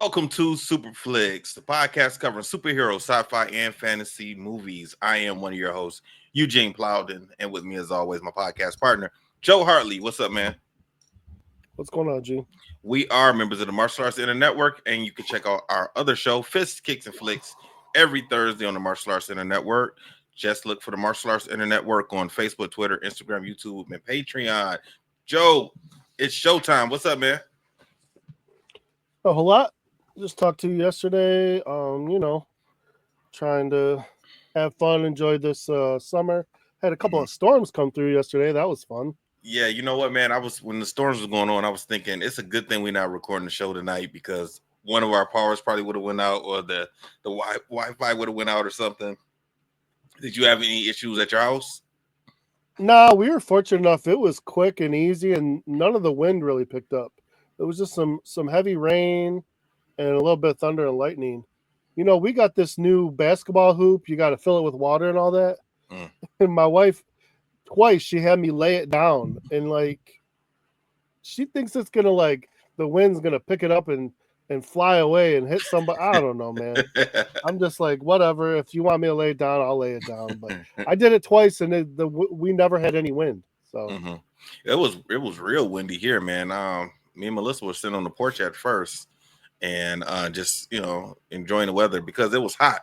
Welcome to Super Flixx, the podcast covering superhero, sci-fi, and fantasy movies. I am one of your hosts, Eugene Plowden, and with me, as always, my podcast partner, Joe Hartley. What's up, man? What's going on, G? We are members of the Martial Arts InterNetwork, and you can check out our other show, Fists, Kicks, and Flicks, every Thursday on the Martial Arts InterNetwork. Just look for the Martial Arts InterNetwork on Facebook, Twitter, Instagram, YouTube, and Patreon. Joe, it's showtime. What's up, man? A whole lot. Just talked to you yesterday. Trying to have fun, enjoy this summer. Had a couple of storms come through yesterday. That was fun. Yeah, you know what, man? When the storms were going on, I was thinking it's a good thing we're not recording the show tonight because one of our powers probably would have went out, or the Wi-Fi would have went out or something. Did you have any issues at your house? No, we were fortunate enough. It was quick and easy, and none of the wind really picked up. It was just some heavy rain and a little bit of thunder and lightning. You know, we got this new basketball hoop. You got to fill it with water and all that. And my wife, twice, she had me lay it down, and she thinks it's gonna the wind's gonna pick it up and fly away and hit somebody. I don't know, man. I'm just like, whatever. If you want me to lay it down, I'll lay it down. But I did it twice, and we never had any wind. So it was real windy here, man. Me and Melissa were sitting on the porch at first, and just enjoying the weather because it was hot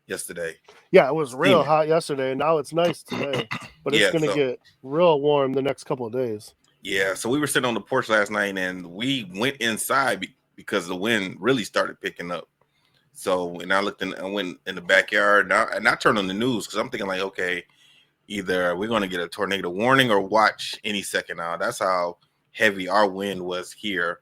yesterday. Yeah, it was real hot yesterday, and now it's nice today. But it's gonna get real warm the next couple of days. Yeah, so we were sitting on the porch last night, and we went inside because the wind really started picking up. So, and I went in the backyard, and I turned on the news because I'm thinking like, okay, either we're going to get a tornado warning or watch any second now. That's how heavy our wind was here.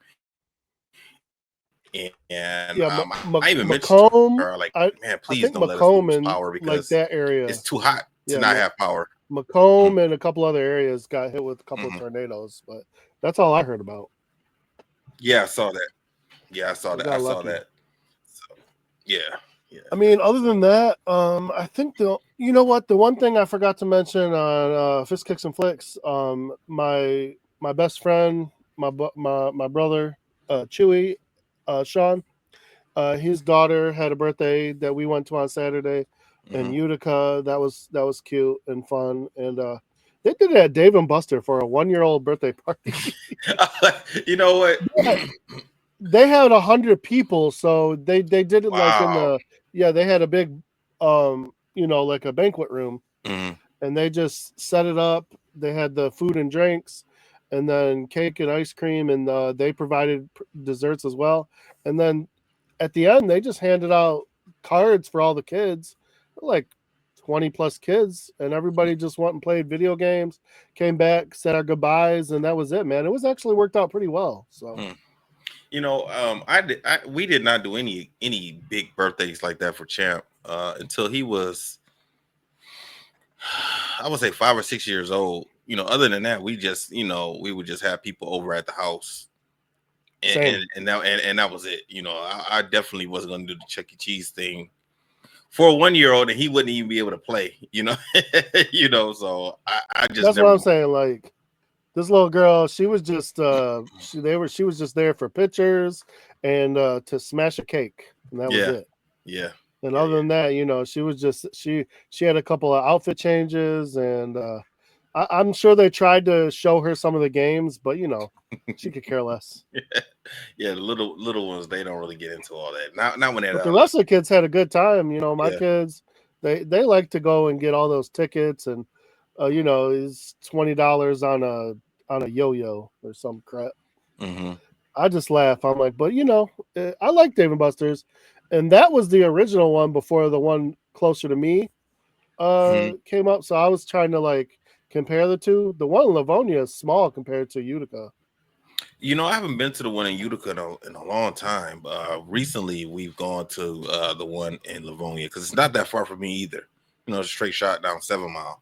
And I even mentioned to her, like, man, please don't let us lose power because that area, it's too hot to not have power. Macomb and a couple other areas got hit with a couple of tornadoes, but that's all I heard about. Yeah, I saw that. I saw that. So, yeah. I mean, other than that, I think the one thing I forgot to mention on Fist Kicks and Flicks, my best friend, my brother, Chewy, Sean, his daughter had a birthday that we went to on Saturday in Utica. That was cute and fun, and they did it at Dave and Buster for a 1-year-old birthday party. You know what? They had 100 people, so they did it they had a big like a banquet room, and they just set it up. They had the food and drinks, and then cake and ice cream, and they provided desserts as well. And then at the end, they just handed out cards for all the kids, like 20 plus kids, and everybody just went and played video games, came back, said our goodbyes, and that was it, man. It was actually worked out pretty well. So, we did not do any big birthdays like that for Champ until he was, I would say 5 or 6 years old. Other than that, we just, we would just have people over at the house. And that was it. I definitely wasn't going to do the Chuck E. Cheese thing for a 1-year-old, and he wouldn't even be able to play. So I just. That's what I'm saying. Like this little girl, she was just she was just there for pictures and to smash a cake, and that was it. Yeah. And other than that, she was just she had a couple of outfit changes, and I'm sure they tried to show her some of the games, but she could care less. Yeah, the little ones, they don't really get into all that. Not when the rest of the kids had a good time. My kids, they like to go and get all those tickets, and it's $20 on a yo-yo or some crap. I just laugh. I'm like, but I like Dave and Buster's, and that was the original one before the one closer to me came up. So I was trying to compare the two. The one in Livonia is small compared to Utica. I haven't been to the one in Utica in a long time. Recently, we've gone to the one in Livonia because it's not that far from me either. It's a straight shot down 7 Mile.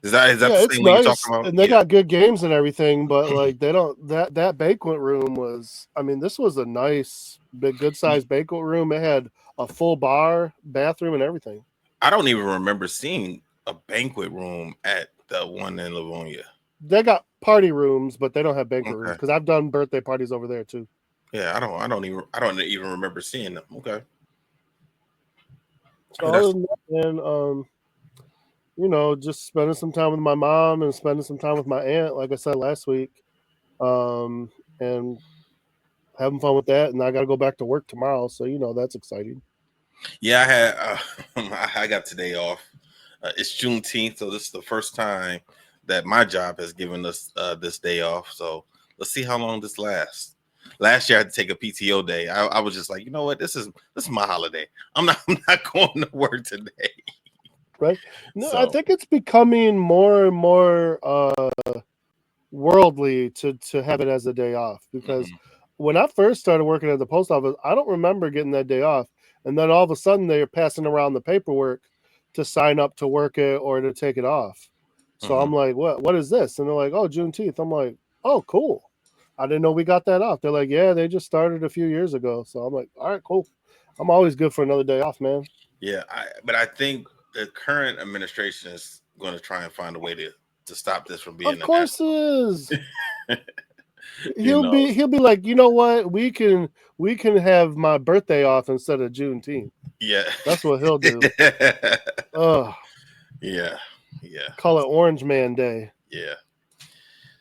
Is that the same one you're talking about? And they got good games and everything, but they don't. That banquet room was. I mean, this was a nice, good sized banquet room. It had a full bar, bathroom, and everything. I don't even remember seeing a banquet room at the one in Livonia. They got party rooms, but they don't have banquet rooms because I've done birthday parties over there too. Yeah, I don't even remember seeing them. Okay. So other That's than that, man, just spending some time with my mom and spending some time with my aunt, like I said last week, and having fun with that. And I got to go back to work tomorrow, so that's exciting. yeah, I had I got today off. It's Juneteenth, so this is the first time that my job has given us this day off. So let's see how long this lasts. Last year I had to take a PTO day. I was just like, you know what, this is my holiday. I'm not going to work today. Right? No, I So think it's becoming more and more worldly to have it as a day off, because mhm, when I first started working at the post office, I don't remember getting that day off. And then all of a sudden they're passing around the paperwork to sign up to work it or to take it off. So mhm. I'm like, what is this? And they're like, oh, Juneteenth. I'm like, oh, cool. I didn't know we got that off. They're like, yeah, they just started a few years ago. So I'm like, all right, cool. I'm always good for another day off, man. Yeah, but I think the current administration is going to try and find a way to stop this from being Of a course it is. national. you He'll know, be he'll be like, you know what? We can have my birthday off instead of Juneteenth. yeah, That's what he'll do. Ugh. yeah, yeah, Call it Orange Man Day. yeah.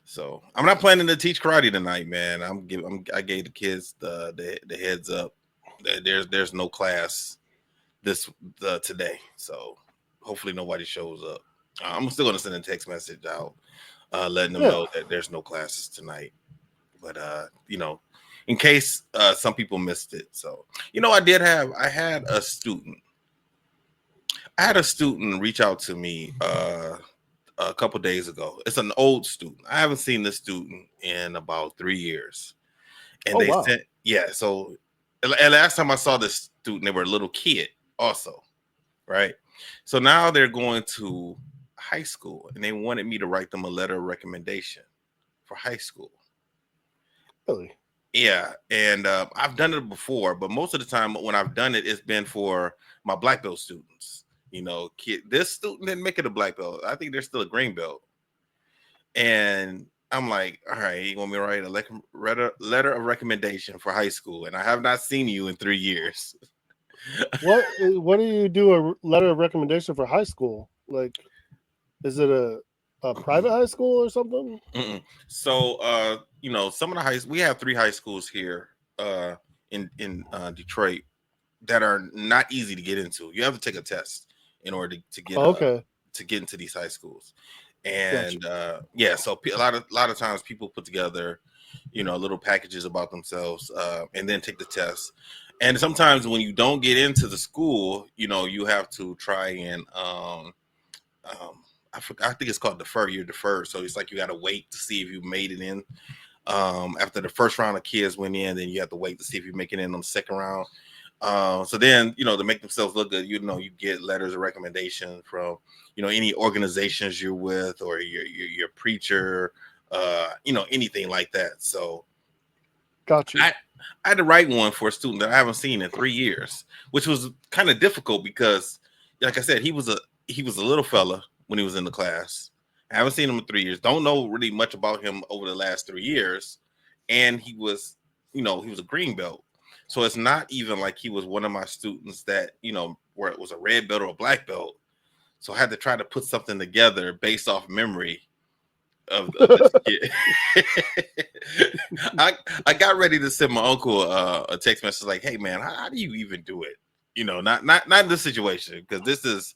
So I'm not planning to teach karate tonight, man. I gave the kids the heads up that there's no class this today. So hopefully nobody shows up. I'm still gonna send a text message out, letting them Yeah. know that there's no classes tonight. But in case some people missed it. So I had a student. I had a student reach out to me a couple days ago. It's an old student. I haven't seen this student in about 3 years. And Oh they wow. sent, yeah. So, and last time I saw this student, they were a little kid, also, right? So now they're going to high school, and they wanted me to write them a letter of recommendation for high school. Really? Yeah, and I've done it before, but most of the time when I've done it, it's been for my black belt students. This student didn't make it a black belt. I think they're still a green belt. And I'm like, all right, you want me to write a letter of recommendation for high school, and I have not seen you in 3 years. What do you do a letter of recommendation for high school? Like, is it a private high school or something? Mm-mm. So, some of the we have 3 high schools here in Detroit that are not easy to get into. You have to take a test in order Oh, okay. to get into these high schools. Gotcha. And yeah, so a lot of times people put together, little packages about themselves, and then take the test. And sometimes when you don't get into the school, you have to try and I think it's called defer. You're deferred, so it's like you got to wait to see if you made it in. After the first round of kids went in, then you have to wait to see if you make it in on the second round. So then, to make themselves look good, you get letters of recommendation from, any organizations you're with, or your preacher, anything like that. So Got you. I I had to write one for a student that I haven't seen in 3 years, which was kind of difficult because, like I said, he was a little fella when he was in the class. I haven't seen him in 3 years. Don't know really much about him over the last 3 years, and he was a green belt. So it's not even like he was one of my students that where it was a red belt or a black belt. So I had to try to put something together based off memory of this kid. I got ready to send my uncle a text message like, "Hey man, how do you even do it? Not in this situation, because this is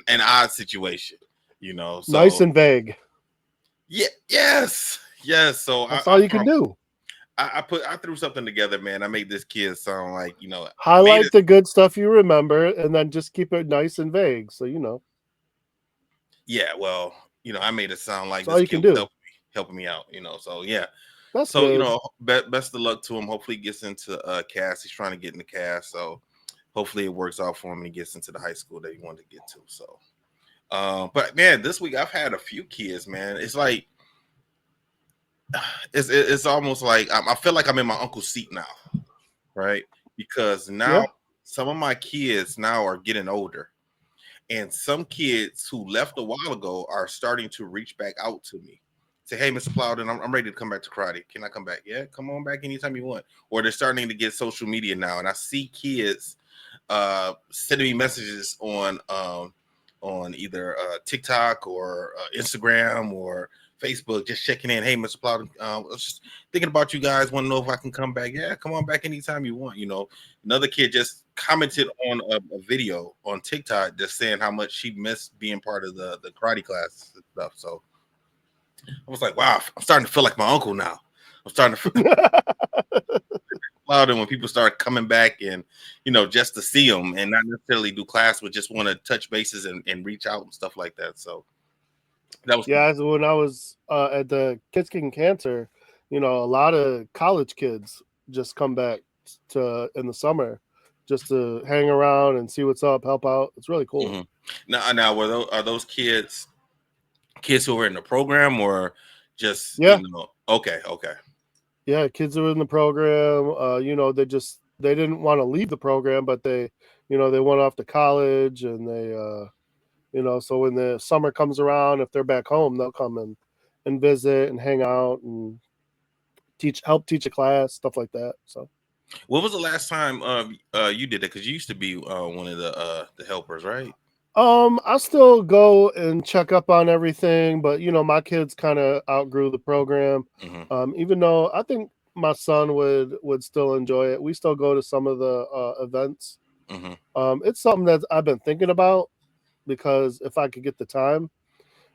an odd situation. Nice So and vague. yeah, yes. So That's all you can do. I threw something together, man. I made this kid sound like made Highlight it. the good stuff you remember, and then just keep it nice and vague. So Yeah, well, I made it sound like that's all this you kid can was do. helping me out. So yeah. That's So, good. best of luck to him. Hopefully, he gets into cast. He's trying to get into cast, so hopefully it works out for him and he gets into the high school that he wanted to get to. So, but man, this week I've had a few kids. Man, it's like it's almost like I feel like I'm in my uncle's seat now, right? Because now Yeah. some of my kids now are getting older, and some kids who left a while ago are starting to reach back out to me, say, "Hey, Mr. Plowden, I'm ready to come back to karate. Can I come back?" Yeah, come on back anytime you want. Or they're starting to get social media now, and I see kids sending me messages on either TikTok or Instagram or Facebook, just checking in. Hey, Mr. Plowden, I was just thinking about you guys. Want to know if I can come back? Yeah, come on back anytime you want. Another kid just commented on a video on TikTok, just saying how much she missed being part of the karate class and stuff. So I was like, wow, I'm starting to feel like my uncle now. I'm starting to feel louder when people start coming back and just to see them and not necessarily do class, but just want to touch bases and reach out and stuff like that. So that was Yeah, so when I was at the Kids Kicking Cancer, a lot of college kids just come back to in the summer just to hang around and see what's up, help out. It's really cool. hmm now are those kids who are in the program or just Yeah, okay. yeah, kids are in the program. They didn't want to leave the program, but they went off to college and so when the summer comes around, if they're back home, they'll come and visit and hang out and help teach a class, stuff like that. So When was the last time you did that? Because you used to be one of the helpers, right? I still go and check up on everything, but my kids kind of outgrew the program. hmm Even though I think my son would still enjoy it, we still go to some of the events. hmm It's something that I've been thinking about because if I could get the time,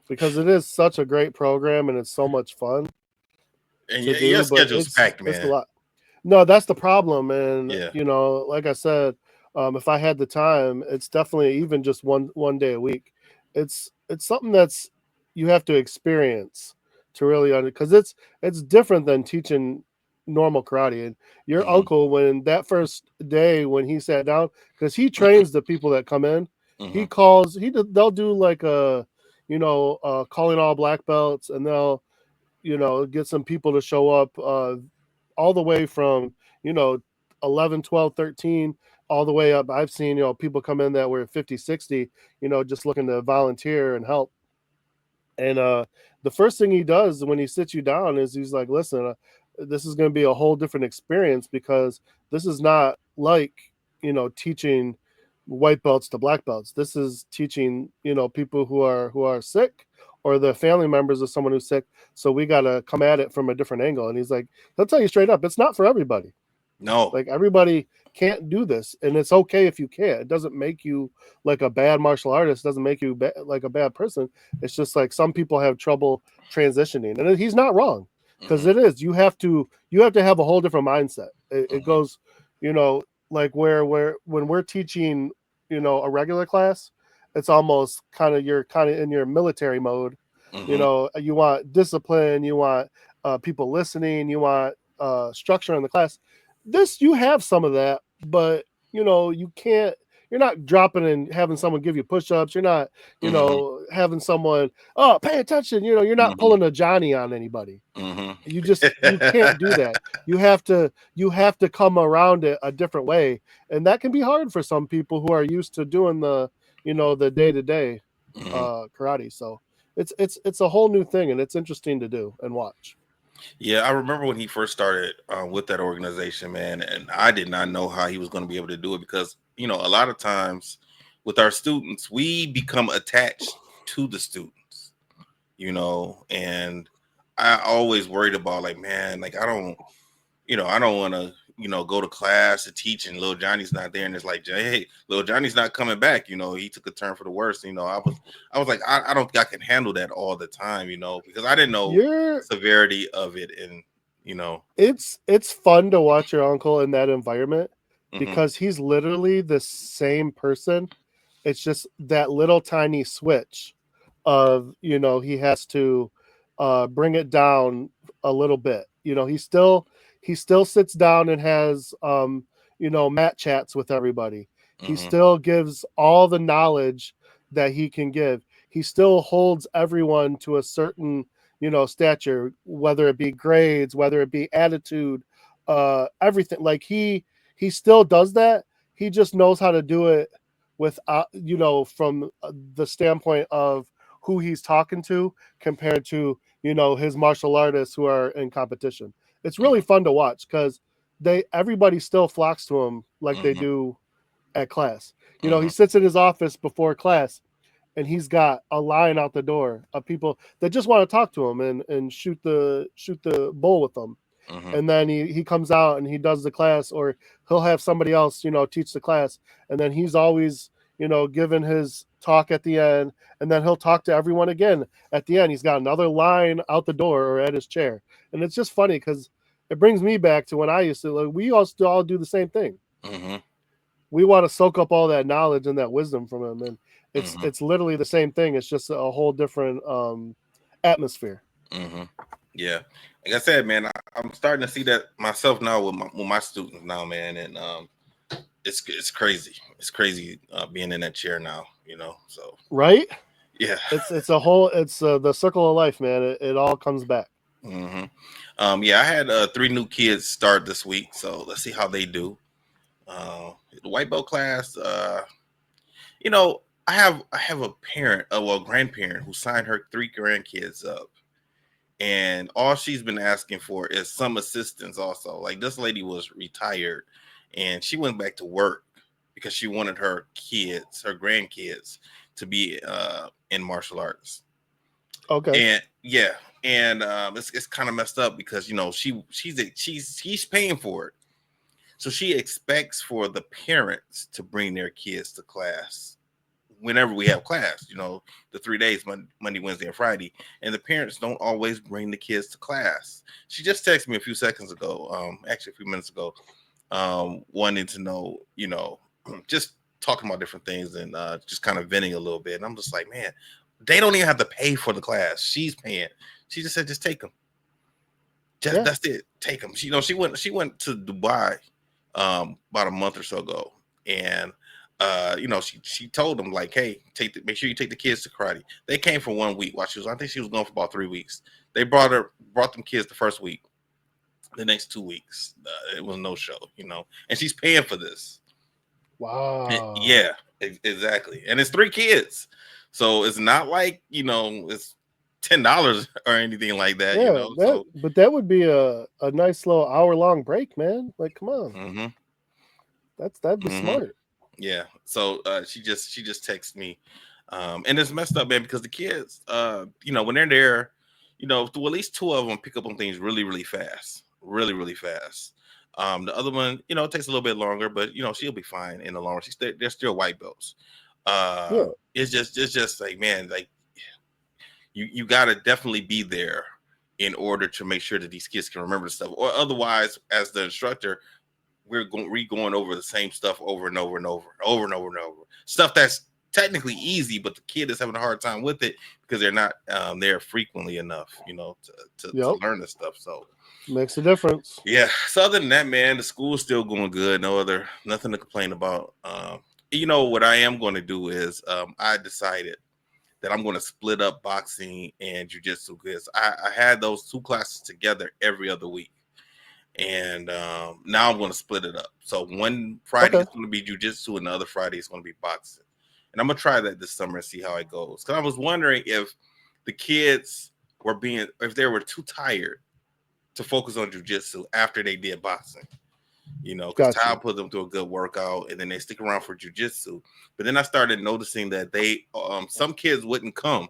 because it is such a great program and it's so much fun And to your do, but schedule's packed, it's a man. lot. No, that's the problem, and Yeah. like I said, if I had the time, it's definitely even just one day a week. It's something that's you have to experience to really because it's different than teaching normal karate. And your hmm uncle, when that first day when he sat down, because he trains the people that come in, hmm they'll do like calling all black belts, and they'll get some people to show up all the way from you know 11, 12, 13, all the way up. I've seen people come in that were 50, 60, just looking to volunteer and help. And the first thing he does when he sits you down is he's like, listen, this is going to be a whole different experience because this is not like teaching white belts to black belts. This is teaching people who are sick or the family members of someone who's sick. So we got to come at it from a different angle. And he's like, he'll tell you straight up, it's not for everybody. No. Like everybody can't do this, and it's okay if you can't. It doesn't make you like a bad martial artist. It doesn't make you like a bad person. It's just like some people have trouble transitioning, and he's not wrong because hmm it is. You have to have a whole different mindset. It hmm goes, you know, like where when we're teaching, a regular class, it's almost kind of you're kind of in your military mode. hmm You want discipline. You want people listening. You want structure in the class. This you have some of that, but you can't. You're not dropping and having someone give you push-ups. You're not, hmm having someone. Oh, pay attention. You're not hmm pulling a Johnny on anybody. hmm You can't do that. You have to come around it a different way, and that can be hard for some people who are used to doing the day-to-day hmm karate. So it's a whole new thing, and it's interesting to do and watch. Yeah, I remember when he first started with that organization, man, and I did not know how he was going to be able to do it because, a lot of times with our students, we become attached to the students, and I always worried about like, man, like I don't want to, go to class to teach and little Johnny's not there. And it's like, hey, little Johnny's not coming back. He took a turn for the worse. I was like, I don't think I can handle that all the time, because I didn't know You're the severity of it. And, you know, it's fun to watch your uncle in that environment hmm because he's literally the same person. It's just that little tiny switch of he has to bring it down a little bit. He still sits down and has mat chats with everybody. He hmm still gives all the knowledge that he can give. He still holds everyone to a certain stature, whether it be grades, whether it be attitude, everything. Like he still does that. He just knows how to do it with from the standpoint of who he's talking to compared to his martial artists who are in competition. It's really Mhm. fun to watch because everybody still flocks to him like they Mhm. do at class. He Mhm. sits in his office before class and he's got a line out the door of people that just want to talk to him and shoot the bull with them. Mhm. And then he comes out and he does the class, or he'll have somebody else teach the class, and then he's always giving his talk at the end, and then he'll talk to everyone again at the end. He's got another line out the door or at his chair, and it's just funny because it brings me back to when I used to, like, we all do the same thing. Mhm. We want to soak up all that knowledge and that wisdom from him, and it's Mhm. it's literally the same thing. It's just a whole different atmosphere. Mhm. Yeah, like I said, man, I'm starting to see that myself now with my students now, man, and it's crazy. It's crazy being in that chair now, So Right. yeah. It's the circle of life, man. It all comes back. hmm yeah, I had three new kids start this week, so let's see how they do. The white belt class, I have a parent, well, grandparent who signed her three grandkids up, and all she's been asking for is some assistance. Also, like this lady was retired, and she went back to work because she wanted her grandkids, to be in martial arts. Okay. And yeah, and it's kind of messed up because she's paying for it, so she expects for the parents to bring their kids to class whenever we have class, the 3 days, Monday, Wednesday, and Friday, and the parents don't always bring the kids to class. She just texted me a few seconds ago, actually a few minutes ago, wanting to know, just talking about different things and just kind of venting a little bit. And I'm just like, man, they don't even have to pay for the class. She's paying. She just said, just take them. Just Yeah. that's it. Take them. She went to Dubai about a month or so ago, and she told them like, hey, make sure you take the kids to karate. They came for 1 week while I think she was gone for about 3 weeks. They brought them kids the first week. The next 2 weeks, it was no show, and she's paying for this. Wow. Yeah, exactly. And it's three kids, so it's not like it's $10 or anything like that, Yeah, So. that would be a nice little hour-long break, man. Like, come on. hmm That'd be hmm smart. Yeah. So she just texted me, and it's messed up, man, because the kids, when they're there, at least two of them pick up on things really, really fast, really, really fast. The other one, it takes a little bit longer, but she'll be fine in the long run. They're still white belts. Yeah. It's just like, man, like you got to definitely be there in order to make sure that these kids can remember the stuff, or otherwise, as the instructor, we're going over the same stuff over and over and over and over and over and over. Stuff that's technically easy, but the kid is having a hard time with it because they're not there frequently enough, to Yep. learn this stuff. So Makes a difference. yeah. So other than that, man, the school's still going good. Nothing to complain about. What I am going to do is I decided that I'm going to split up boxing and jujitsu because I had those two classes together every other week, and now I'm going to split it up. So one Friday Okay. is going to be jujitsu, and the other Friday is going to be boxing. And I'm going to try that this summer and see how it goes. Because I was wondering if the kids if they were too tired to focus on jujitsu after they did boxing. Because Got Ty you. put them through a good workout, and then they stick around for jujitsu. But then I started noticing that some kids wouldn't come,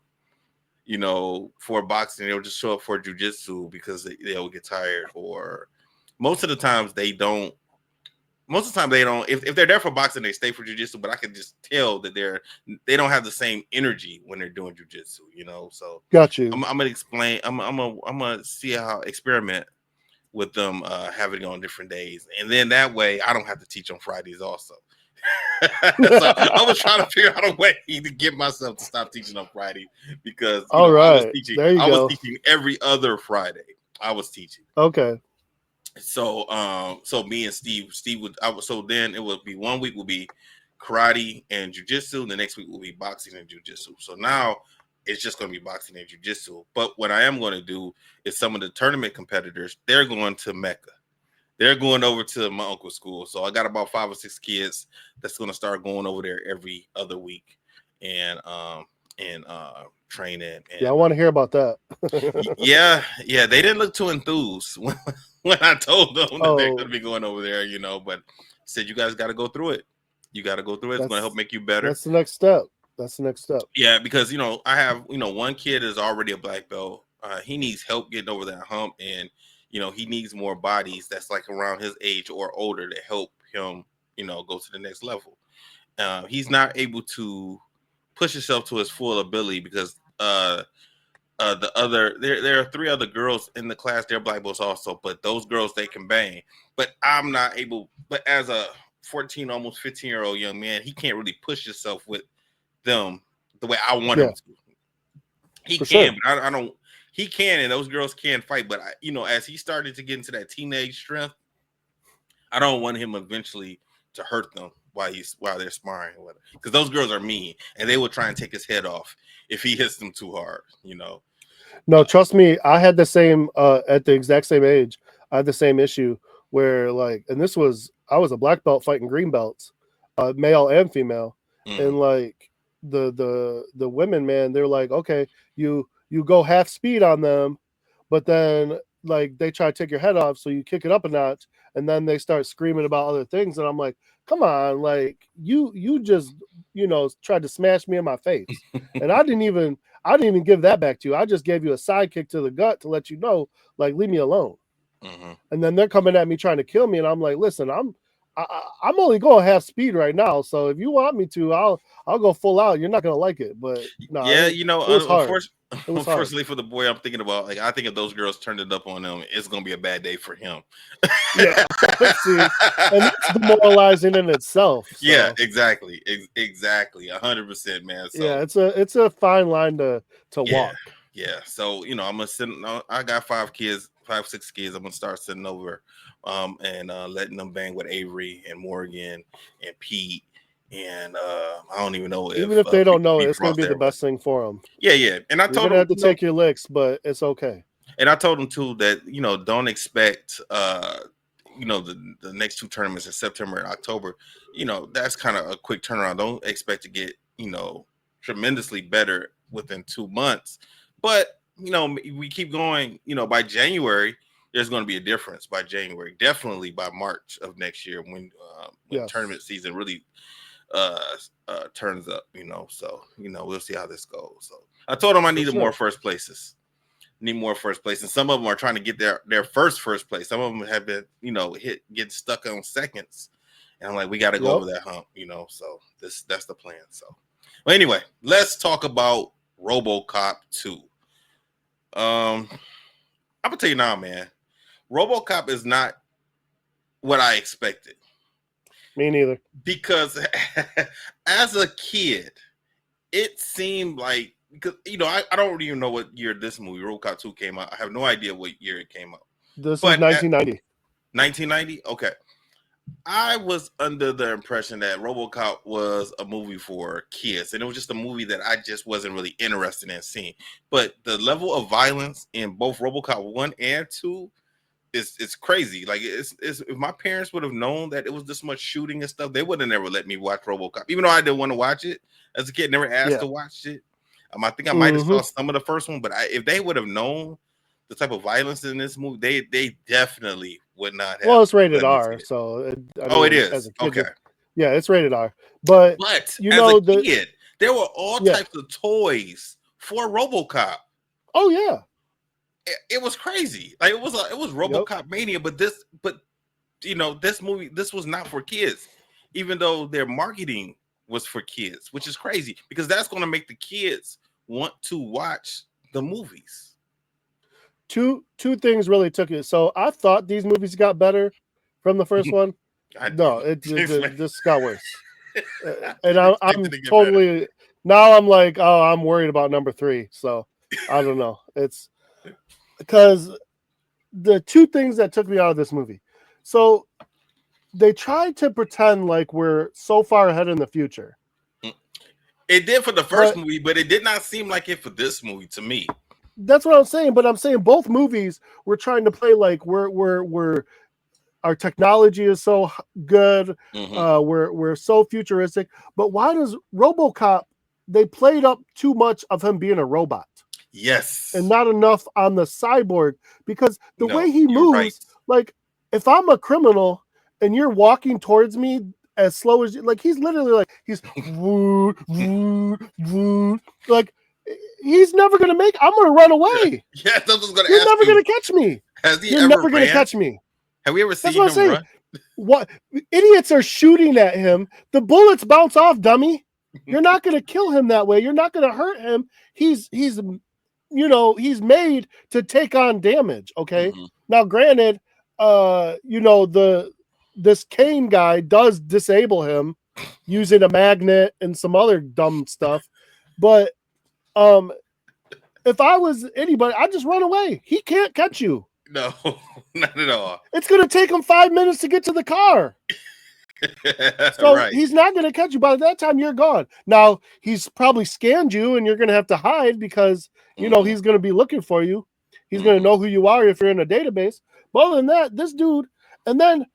for boxing. They would just show up for jujitsu because they would get tired, or most of the times they don't. Most of the time they don't. If they're there for boxing, they stay for jujitsu. But I can just tell that they don't have the same energy when they're doing jujitsu. So Got you. I'm gonna explain. I'm gonna see how experiment with them having it on different days, and then that way I don't have to teach on Fridays also. So I was trying to figure out a way to get myself to stop teaching on Friday because All I was right. teaching There you I was go. teaching every other Friday. I was teaching. Okay. So me and Steve so then it would be 1 week will be karate and jujitsu, the next week will be boxing and jujitsu. So now it's just going to be boxing and jujitsu. But what I am going to do is some of the tournament competitors, they're going to Mecca. They're going over to my uncle's school. So I got about 5 or 6 kids that's going to start going over there every other week. And training. Yeah, I And want to hear about that. yeah, they didn't look too enthused when I told them that they're going Oh, to be going over there, but said you guys got to go through it. You got to go through it. It's going to help that's make you better. that's the next step. That's the next step. Yeah, because I have one kid is already a black belt. He needs help getting over that hump, and he needs more bodies that's like around his age or older to help him go to the next level. He's not able to push himself to his full ability because there are three other girls in the class. They're black belts also, but those girls they can bang. But I'm not able. But as a 14, almost 15-year-old young man, he can't really push himself with them the way I want him Yeah, to. He for sure. can, but I don't. He can, and those girls can fight. But as he started to get into that teenage strength, I don't want him eventually to hurt them while they're sparring, because those girls are mean, and they will try and take his head off if he hits them too hard. No, trust me, I had the same at the exact same age. I had the same issue where and this was I was a black belt fighting green belts, male and female, Mm-hmm. and the women, man, they're like, okay, you go half speed on them, but then they try to take your head off, so you kick it up a notch, and then they start screaming about other things, and I'm like, come on, you just tried to smash me in my face, and I didn't even give that back to you. I just gave you a side kick to the gut to let you know, leave me alone. Mm-hmm. And then they're coming at me trying to kill me, and I'm like, listen, I'm only going half speed right now. So if you want me to, I'll go full out. You're not gonna like it, but no, Yeah, it was hard. It was hard. unfortunately for the boy, I'm thinking about I think if those girls turned it up on him, it's gonna be a bad day for him. Yeah, see, and that's demoralizing in itself. Yeah, So exactly, exactly, 100%, man. yeah, So it's a fine line to yeah, walk. yeah. So I'm gonna send. I got 5 kids, 5, 6 kids. I'm gonna start sitting over, and letting them bang with Avery and Morgan and Pete, and I don't even know Even if if they don't know it, Pete it's going to Frost be the there, but best thing for them. yeah, yeah. And I You're told gonna them, have to take your licks, but it's okay. and I told them too that don't expect the next 2 tournaments in September and October. That's kind of a quick turnaround. Don't expect to get tremendously better within 2 months, but we keep going. By January there's going to be a difference. By January, definitely by March of next year when tournament Yes, season really turns up. So we'll see how this goes. So I told them I for needed more sure. first places. Need more first place, and some of them are trying to get their first place. Some of them have been get stuck on seconds, and I'm like, we got to go Yep. over that hump. So that's the plan. So well, anyway, let's talk about Robocop 2. I'm gonna tell you now, man, Robocop is not what I expected, Me neither. because as a kid it seemed like, because I don't even know what year this movie Robocop 2 came out. I have no idea what year it came out. This is But at 1990. 1990, okay. I was under the impression that RoboCop was a movie for kids, and it was just a movie that I just wasn't really interested in seeing. But the level of violence in both RoboCop 1 and 2 is crazy. Like it's if my parents would have known that it was this much shooting and stuff, they would have never let me watch RoboCop, even though I didn't want to watch it as a kid. Never asked Yeah. to watch it. I think I might have Mm-hmm. saw some of the first one, but if they would have known the type of violence in this movie, they definitely would not Well, have it's rated let me see R, it. so I Oh, it mean, as is a kid, okay. yeah, it's rated R. But But as a the kid, there were all yeah. types of toys for RoboCop. Oh yeah. It was crazy. Like it was Yep. RoboCop mania. But this movie, this was not for kids, even though their marketing was for kids, which is crazy because that's going to make the kids want to watch the movies. Two things really took it. So I thought these movies got better from the first one. I No, didn't. this got worse. And I'm Expected to get better. totally now. I'm like, oh, I'm worried about number 3. So I don't know. It's because the two things that took me out of this movie. So they tried to pretend like we're so far ahead in the future. It did for the first But movie, but it did not seem like it for this movie to me. that's what I'm saying. But I'm saying both movies were trying to play like we're our technology is so good. Mm-hmm. We're so futuristic. But why does RoboCop they played up too much of him being a robot and Yes. not enough on the cyborg, because the way No, he you're right. moves, like if I'm a criminal and you're walking towards me as slow as like he's literally like he's woo, woo, woo, like he's never gonna make. I'm gonna run away. Yeah, I was going to You're ask never you. gonna catch me. Has he You're ever never gonna ran? catch me. Have we ever That's seen what I'm him saying. run? What idiots are shooting at him? The bullets bounce off, dummy. You're not gonna kill him that way. You're not gonna hurt him. He's he's made to take on damage. Okay. Mm-hmm. Now, granted, this Kane guy does disable him using a magnet and some other dumb stuff, but if I was anybody, I'd just run away. He can't catch you. No, not at all. It's gonna take him 5 minutes to get to the car. So Right. he's not going to catch you. By that time, you're gone. Now, he's probably scanned you and you're going to have to hide because, he's going to be looking for you. He's going to know who you are if you're in a database. But other than that, this dude, and then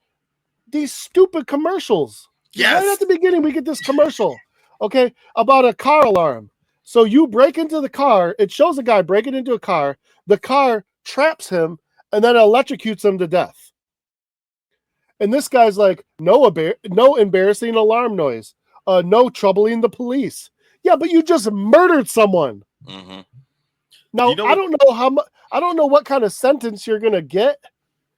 these stupid commercials. Yes. Right at the beginning, we get this commercial, okay, about a car alarm. So you break into the car. It shows a guy breaking into a car. The car traps him and then electrocutes him to death. And this guy's like, no embarrassing alarm noise. No troubling the police. Yeah, but you just murdered someone. Mm-hmm. Now, I don't know how much. I don't know what kind of sentence you're gonna get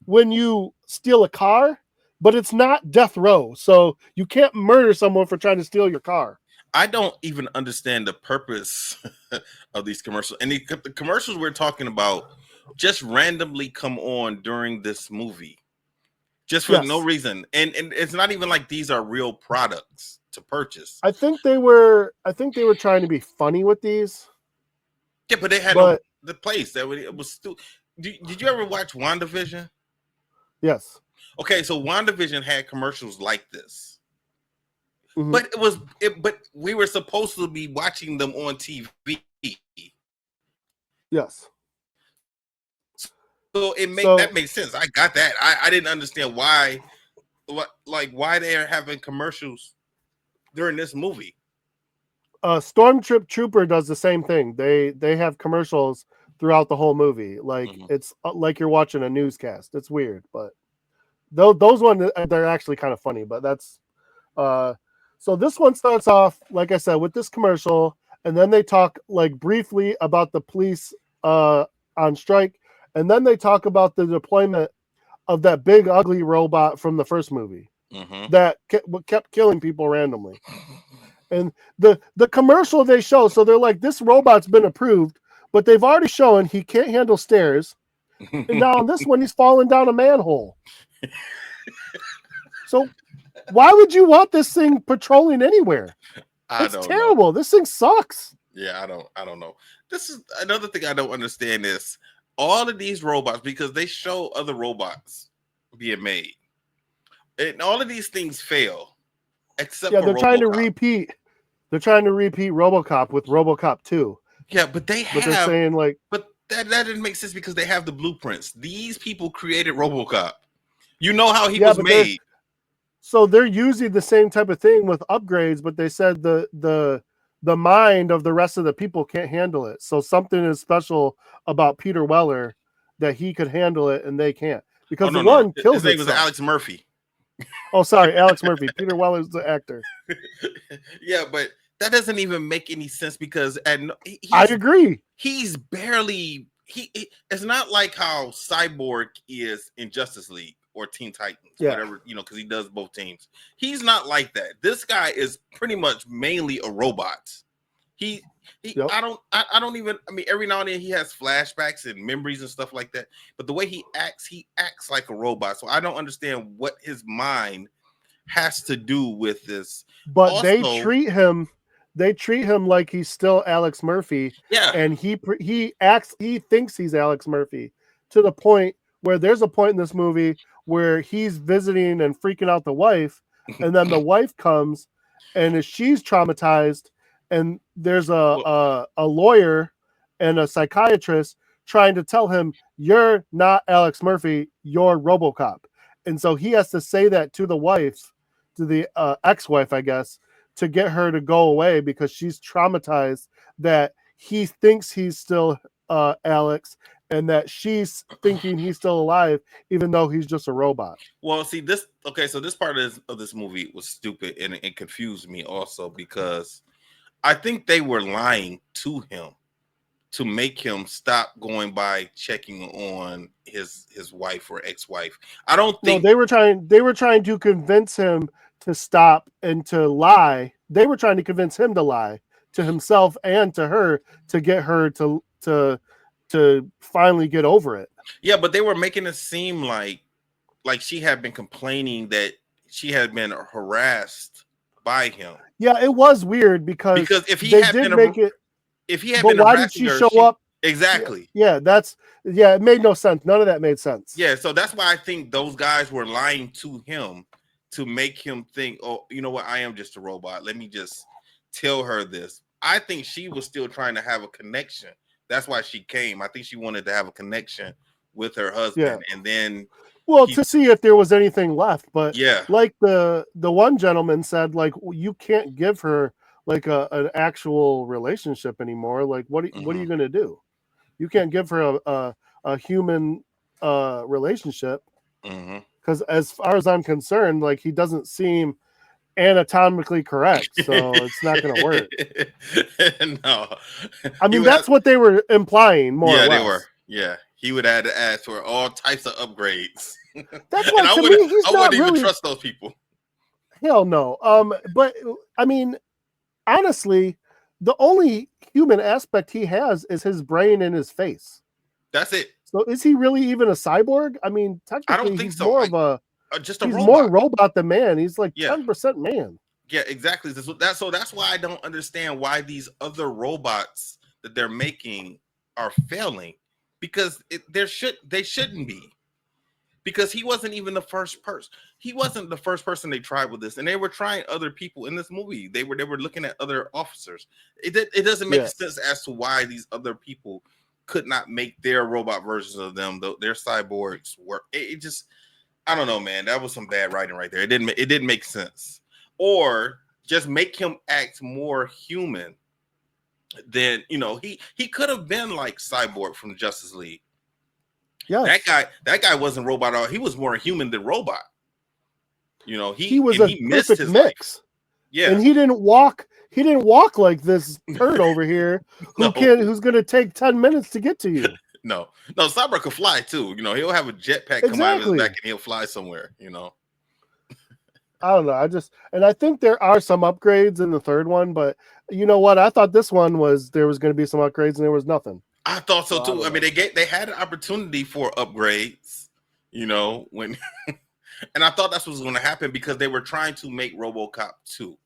when you steal a car, but it's not death row, so you can't murder someone for trying to steal your car. I don't even understand the purpose of these commercials. And the commercials we're talking about just randomly come on during this movie. Just for no reason. And it's not even like these are real products to purchase. I think they were trying to be funny with these. Yeah, but they had the place that it was still. Did you ever watch WandaVision? Yes. Okay, so WandaVision had commercials like this. Mm-hmm. But we were supposed to be watching them on TV. Yes. So that makes sense. I got that. I didn't understand why they're having commercials during this movie. Stormtrooper does the same thing. They have commercials throughout the whole movie. Like it's like you're watching a newscast. It's weird, but those ones they're actually kind of funny. But that's so this one starts off, like I said, with this commercial, and then they talk like briefly about the police on strike. And then they talk about the deployment of that big, ugly robot from the first movie that kept killing people randomly. And the commercial they show, so they're like, this robot's been approved, but they've already shown he can't handle stairs. And now on this one, he's falling down a manhole. So why would you want this thing patrolling anywhere? It's terrible. This thing sucks. Yeah, I don't know. This is another thing I don't understand is all of these robots, because they show other robots being made, and all of these things fail, except for they're trying to repeat. They're trying to repeat RoboCop with RoboCop 2. Yeah, but they're saying but that didn't make sense because they have the blueprints. These people created RoboCop. You know how he was made. So they're using the same type of thing with upgrades, but they said the mind of the rest of the people can't handle it. So something is special about Peter Weller that he could handle it and they can't. Because kills his name was Alex Murphy. Oh, sorry, Alex Murphy. Peter Weller's the actor. Yeah, but that doesn't even make any sense because I agree. He's barely it's not like how Cyborg is in Justice League or Teen Titans, whatever, because he does both teams. He's not like that. This guy is pretty much mainly a robot. I don't even, every now and then he has flashbacks and memories and stuff like that, but the way he acts like a robot. So I don't understand what his mind has to do with this. But also, they treat him like he's still Alex Murphy. Yeah. And he thinks he's Alex Murphy to the point where there's a point in this movie where he's visiting and freaking out the wife, and then the wife comes and she's traumatized, and there's a lawyer and a psychiatrist trying to tell him, you're not Alex Murphy, you're RoboCop. And so he has to say that to the wife, to the ex-wife, I guess, to get her to go away because she's traumatized that he thinks he's still Alex and that she's thinking he's still alive, even though he's just a robot. Well, see this. Okay, so this part of this movie was stupid and it confused me also because I think they were lying to him to make him stop going by checking on his wife or ex-wife. I don't No, think they were trying to convince him to stop and to lie. They were trying to convince him to lie to himself and to her to get her to finally get over it. yeah, but they were making it seem like she had been complaining that she had been harassed by him. Yeah, it was weird because Because if he they had did make it. if he had But been why did harassing she her, show she up? exactly. Yeah, it made no sense. None of that made sense. Yeah, so that's why I think those guys were lying to him to make him think, oh, you know what, I am just a robot. Let me just tell her this. I think she was still trying to have a connection. That's why she came. I think she wanted to have a connection with her husband, Yeah. and then Well, he, to see if there was anything left, but yeah, like the one gentleman said, like you can't give her like an actual relationship anymore. Like what are you hmm going to do? You can't give her a human relationship hmm because as far as I'm concerned, like he doesn't seem anatomically correct, so it's not going to work. no, I he mean, would have. that's what they were implying, more or Yeah, they were. less. Yeah, he would have to ask for all types of upgrades, and That's why, I to would me, he's I wouldn't not even really. trust those people. Hell no. But I mean, honestly, the only human aspect he has is his brain and his face. That's it. So is he really even a cyborg? I mean, I don't technically, think he's so. more of a Just a he's more robot. robot than man. He's like Yeah, 10% man. yeah, exactly. That's why I don't understand why these other robots that they're making are failing because they shouldn't be because he wasn't even the first person. He wasn't the first person they tried with this, and they were trying other people in this movie. They were looking at other officers. It doesn't make Yes. sense as to why these other people could not make their robot versions of them, their cyborgs work. It just I don't know, man. That was some bad writing right there. It didn't make sense. Or just make him act more human than he could have been like Cyborg from Justice League. Yes. That guy wasn't robot at all. He was more human than robot. He was a He missed perfect his life. mix. Yeah. And he didn't walk like this turd over here No. who's going to take 10 minutes to get to you. No. No, Cyborg could fly too. He'll have a jetpack come out of his Exactly. back and he'll fly somewhere, I don't know. I think there are some upgrades in the third one, but you know what? I thought there was going to be some upgrades and there was nothing. I thought so So, too. I mean, they had an opportunity for upgrades, when and I thought that's what was going to happen because they were trying to make RoboCop 2.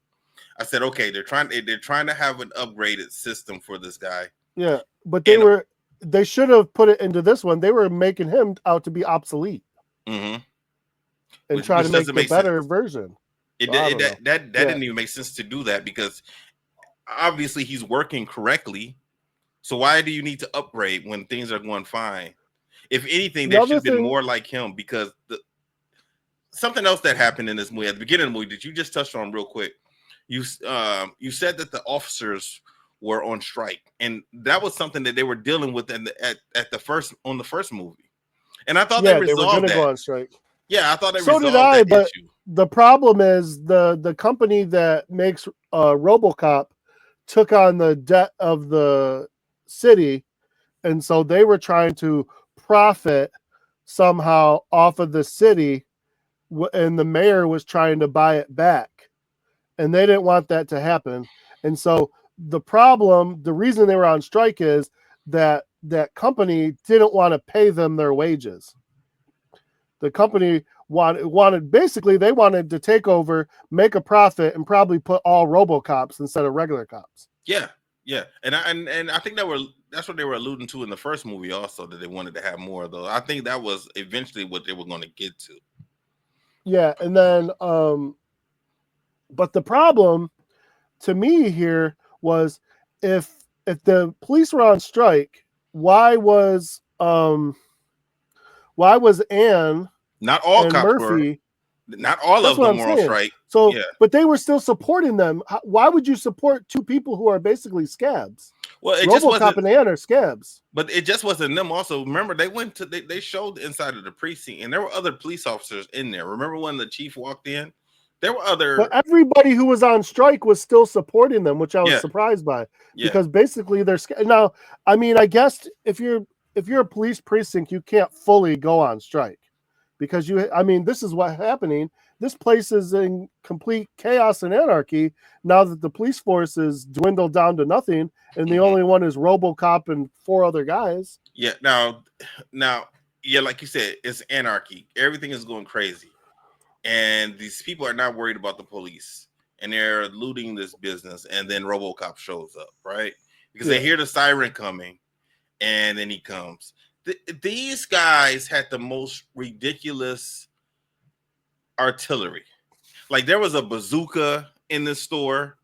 I said, okay, they're trying to have an upgraded system for this guy. Yeah, but And they should have put it into this one. They were making him out to be obsolete and which try to make doesn't the make better sense. version. That didn't even make sense to do that because obviously he's working correctly. So why do you need to upgrade when things are going fine? If anything, there should have been more like him because something else that happened in this movie at the beginning of the movie that you just touched on real quick. You said that the officers were on strike, and that was something that they were dealing with at the first movie. And I thought they were going resolved to that. go on strike. Yeah, I thought they So resolved did I, that but issue. the problem is the company that makes Robocop took on the debt of the city, and so they were trying to profit somehow off of the city, and the mayor was trying to buy it back, and they didn't want that to happen. And so the reason they were on strike is that company didn't want to pay them their wages. The company wanted basically they wanted to take over, make a profit, and probably put all RoboCops instead of regular cops. Yeah, yeah, and I think that's what they were alluding to in the first movie also, that they wanted to have more of those. I think that was eventually what they were going to get to. Yeah, and then but the problem to me here was if the police were on strike, why was Anne Not all and cops were. Murphy Not all That's of what I'm them were on saying. strike. So, Yeah. but they were still supporting them. Why would you support two people who are basically scabs? Well, it just RoboCop wasn't. and Ann are scabs. But it just wasn't them. Also, remember they showed the inside of the precinct, and there were other police officers in there. Remember when the chief walked in? There were But other. everybody who was on strike was still supporting them, which I was Yeah, surprised by, yeah. because basically they're now. I mean, I guess if you're a police precinct, you can't fully go on strike because you. I mean, this is what's happening. This place is in complete chaos and anarchy now that the police force is dwindled down to nothing, and the only one is RoboCop and 4 other guys. Yeah. Now, yeah, like you said, it's anarchy. Everything is going crazy, and these people are not worried about the police, and they're looting this business. And then RoboCop shows up, right? Because they hear the siren coming, and then he comes. These guys had the most ridiculous artillery. Like there was a bazooka in the store.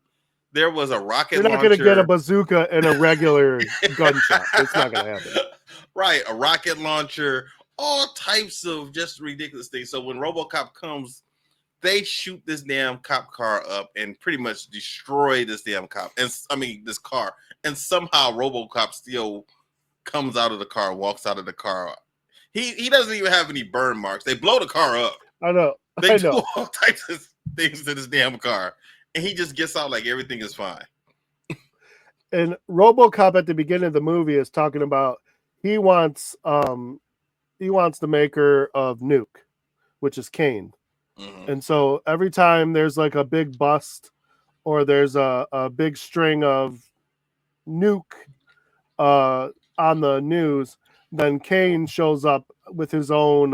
There was a rocket You're not launcher. going to get a bazooka and a regular gunshot. It's not going to happen. Right, a rocket launcher, all types of just ridiculous things. So when RoboCop comes, they shoot this damn cop car up and pretty much destroy this damn cop. And I mean this car. And somehow RoboCop still comes out of the car, walks out of the car. He doesn't even have any burn marks. They blow the car up. I know. They do all types of things to this damn car, and he just gets out like everything is fine. And RoboCop at the beginning of the movie is talking about he wants the maker of Nuke, which is Kane. Mm-hmm. And so every time there's like a big bust or there's a big string of Nuke on the news, then Kane shows up with his own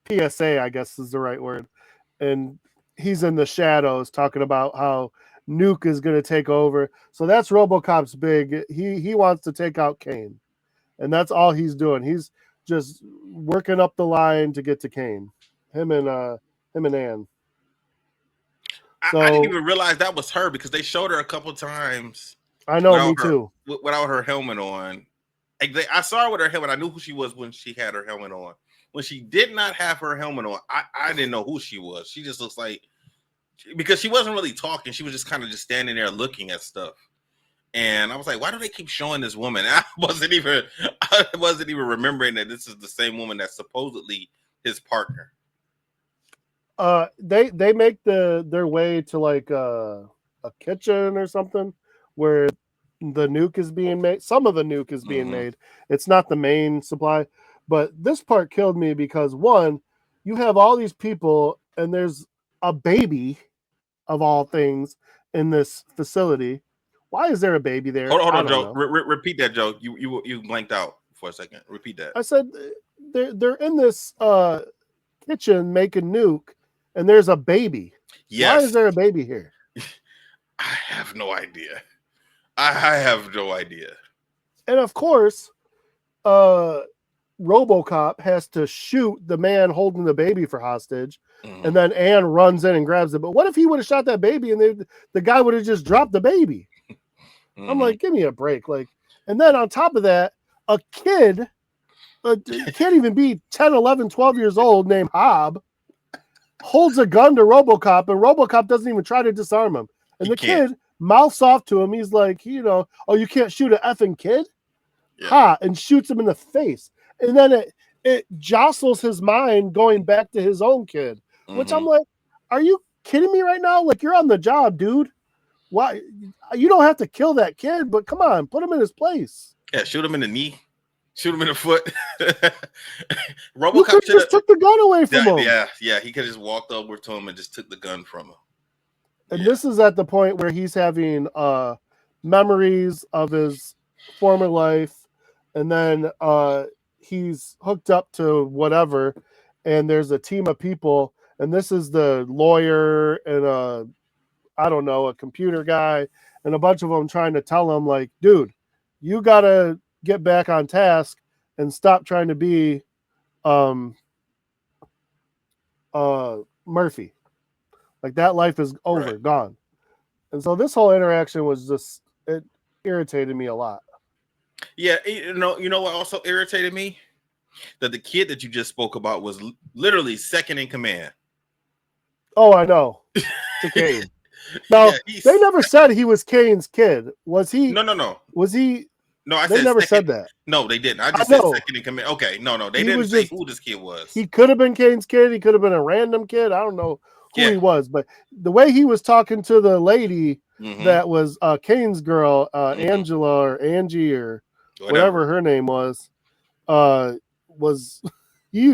PSA, I guess is the right word. And he's in the shadows talking about how Nuke is going to take over. So that's RoboCop's big. He wants to take out Kane. And that's all he's doing. He's just working up the line to get to Kane. Him and Ann. So, I didn't even realize that was her because they showed her a couple times. I know, me too. Without her helmet on. I saw her with her helmet. I knew who she was when she had her helmet on. When she did not have her helmet on, I didn't know who she was. She just looks like, because she wasn't really talking. She was just kind of just standing there looking at stuff. And I was like, why do they keep showing this woman? I wasn't even remembering that this is the same woman that's supposedly his partner. They make their way to like a kitchen or something where the nuke is being made. Some of the nuke is being made. It's not the main supply, but this part killed me because one, you have all these people and there's a baby of all things in this facility. Why is there a baby there? Hold on, Joe. Repeat that, Joe. You blanked out for a second. Repeat that. I said they're in this kitchen making nuke, and there's a baby. Yes. Why is there a baby here? I have no idea. I have no idea. And of course, RoboCop has to shoot the man holding the baby for hostage, and then Ann runs in and grabs it. But what if he would have shot that baby and the guy would have just dropped the baby? I'm like, give me a break. Like, and then on top of that, a kid can't even be 10, 11, 12 years old named Hobb holds a gun to RoboCop, and RoboCop doesn't even try to disarm him. And the kid mouths off to him. He's like, oh, you can't shoot an effing kid? Yeah. Ha! And shoots him in the face. And then it jostles his mind going back to his own kid, which I'm like, are you kidding me right now? Like, you're on the job, dude. Why? You don't have to kill that kid, but come on, put him in his place. Yeah, shoot him in the knee. Shoot him in the foot. RoboCop just took the gun away from him. Yeah. He could have just walked over to him and just took the gun from him. And this is at the point where he's having memories of his former life, and then he's hooked up to whatever, and there's a team of people, and this is the lawyer and a computer guy, and a bunch of them trying to tell him, like, dude, you gotta get back on task and stop trying to be Murphy. Like, that life is over, gone. And so this whole interaction was just, it irritated me a lot. Yeah, you know what also irritated me? that the kid that you just spoke about was literally second in command. Oh, I know. To Kane. Yeah, Now, they never said he was Kane's kid. Was he? no. Was he? No, I They said never second. said that. No, they didn't. I I just said know. second in command. Okay, no, they He didn't was say just. who this kid was. He could have been Kane's kid. He could have been a random kid. I don't know who Yeah. he was, but the way he was talking to the lady Mm-hmm. that was Kane's girl, Mm-hmm. Angela or Angie or Whatever. whatever her name uh, was he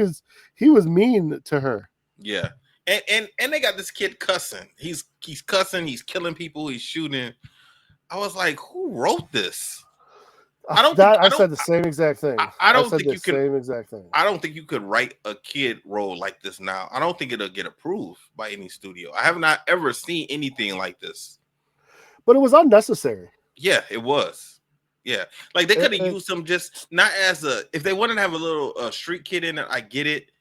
was mean to her. Yeah. And they got this kid cussing. He's cussing. He's killing people. He's shooting. I was like, who wrote this? I don't think That I said the same exact thing. I I don't said think the you can. same exact thing. I don't think you could write a kid role like this now. I don't think it'll get approved by any studio. I have not ever seen anything like this. But it was unnecessary. Yeah, it was. Yeah, like they could have It, used him just not as a. If they wanted to have a little street kid in it, I get it.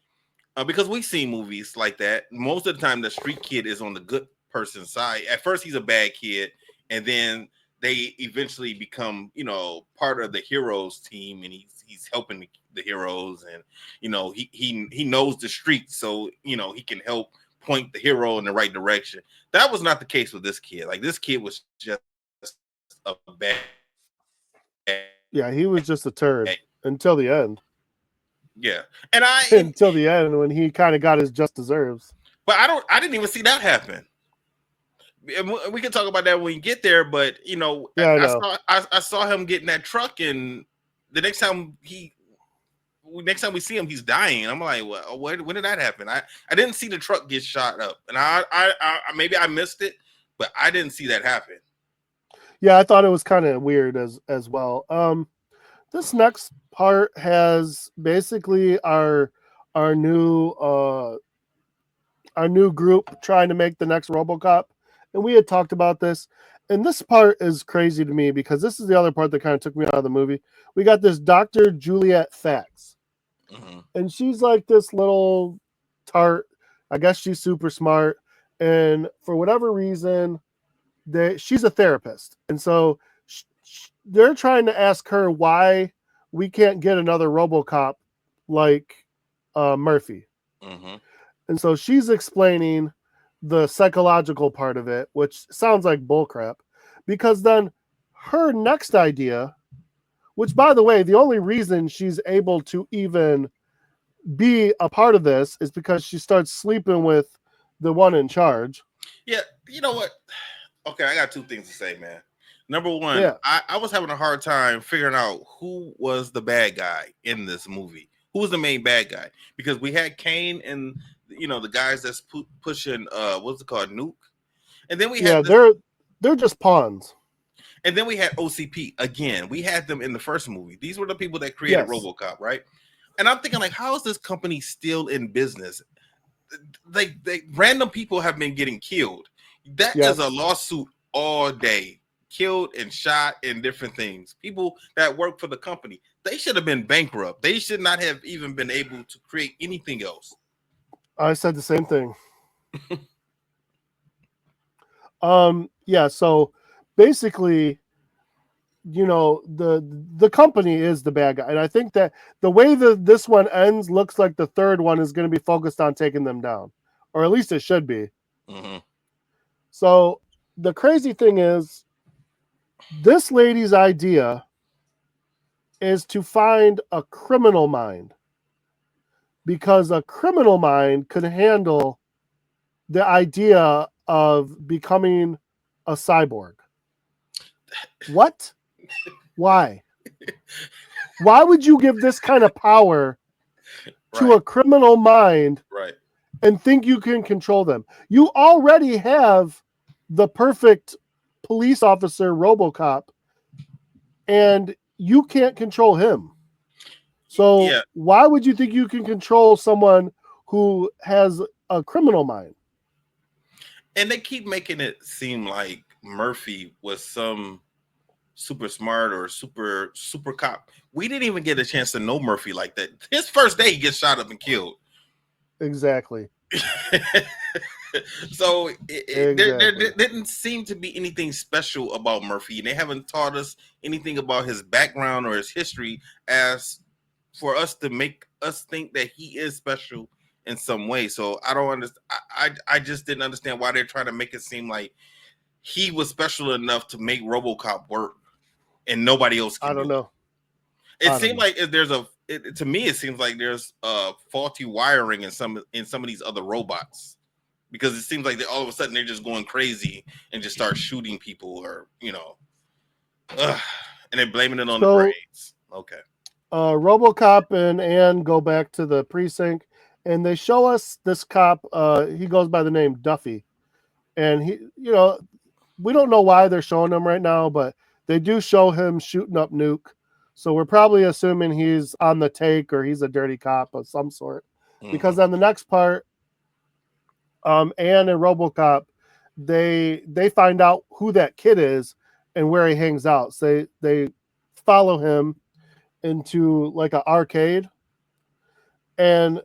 Because we've seen movies like that. Most of the time, the street kid is on the good person's side. At first, he's a bad kid, and then they eventually become, part of the heroes team, and he's helping the heroes, and he knows the streets, so he can help point the hero in the right direction. That was not the case with this kid. Like this kid was just a bad. yeah, he was just a turd until the end. Yeah, Until the end when he kind of got his just deserves. But I didn't even see that happen. We can talk about that when we get there, but Yeah, I saw him get in that truck, and the next time we see him, he's dying. I'm like, well, when did that happen? I didn't see the truck get shot up, and I maybe I missed it, but I didn't see that happen. Yeah, I thought it was kind of weird as well. This next part has basically our new group trying to make the next Robocop, and we had talked about this. And this part is crazy to me because this is the other part that kind of took me out of the movie. We got this Dr. Juliet Fax, and she's like this little tart. I guess she's super smart, and for whatever reason, she's a therapist, and so they're trying to ask her why we can't get another RoboCop like Murphy. And so she's explaining the psychological part of it, which sounds like bullcrap, because then her next idea, which by the way, the only reason she's able to even be a part of this is because she starts sleeping with the one in charge. Yeah, you know what? Okay, I got two things to say, man. Number one, Yeah. I was having a hard time figuring out who was the bad guy in this movie. Who was the main bad guy? Because we had Kane and the guys that's pushing what's it called, Nuke, and then we had they're just pawns. And then we had OCP again. We had them in the first movie. These were the people that created RoboCop, right? And I'm thinking, like, how is this company still in business? They random people have been getting killed. That is a lawsuit all day. Killed and shot and different things. People that work for the company, they should have been bankrupt. They should not have even been able to create anything else. I said the same thing. Yeah, so basically, the company is the bad guy. And I think that the way that this one ends looks like the third one is going to be focused on taking them down. Or at least it should be. So the crazy thing is, this lady's idea is to find a criminal mind, because a criminal mind could handle the idea of becoming a cyborg. What? Why? Why would you give this kind of power to a criminal mind and think you can control them? You already have the perfect police officer, RoboCop, and you can't control him. So why would you think you can control someone who has a criminal mind? And they keep making it seem like Murphy was some super smart or super cop. We didn't even get a chance to know Murphy like that. His first day, he gets shot up and killed. Exactly. So there didn't seem to be anything special about Murphy, and they haven't taught us anything about his background or his history as for us to make us think that he is special in some way. So I don't understand. I just didn't understand why they're trying to make it seem like he was special enough to make RoboCop work, and nobody else I can don't do it. know. It seemed like there's to me it seems like there's faulty wiring in some of these other robots, because it seems like all of a sudden they're just going crazy and just start shooting people, or and they're blaming it on the brains. Okay. RoboCop and Ann go back to the precinct, and they show us this cop. He goes by the name Duffy, and he, we don't know why they're showing him right now, but they do show him shooting up Nuke. So we're probably assuming he's on the take, or he's a dirty cop of some sort. Because on the next part, Ann and RoboCop, they find out who that kid is and where he hangs out. So they follow him into like an arcade, and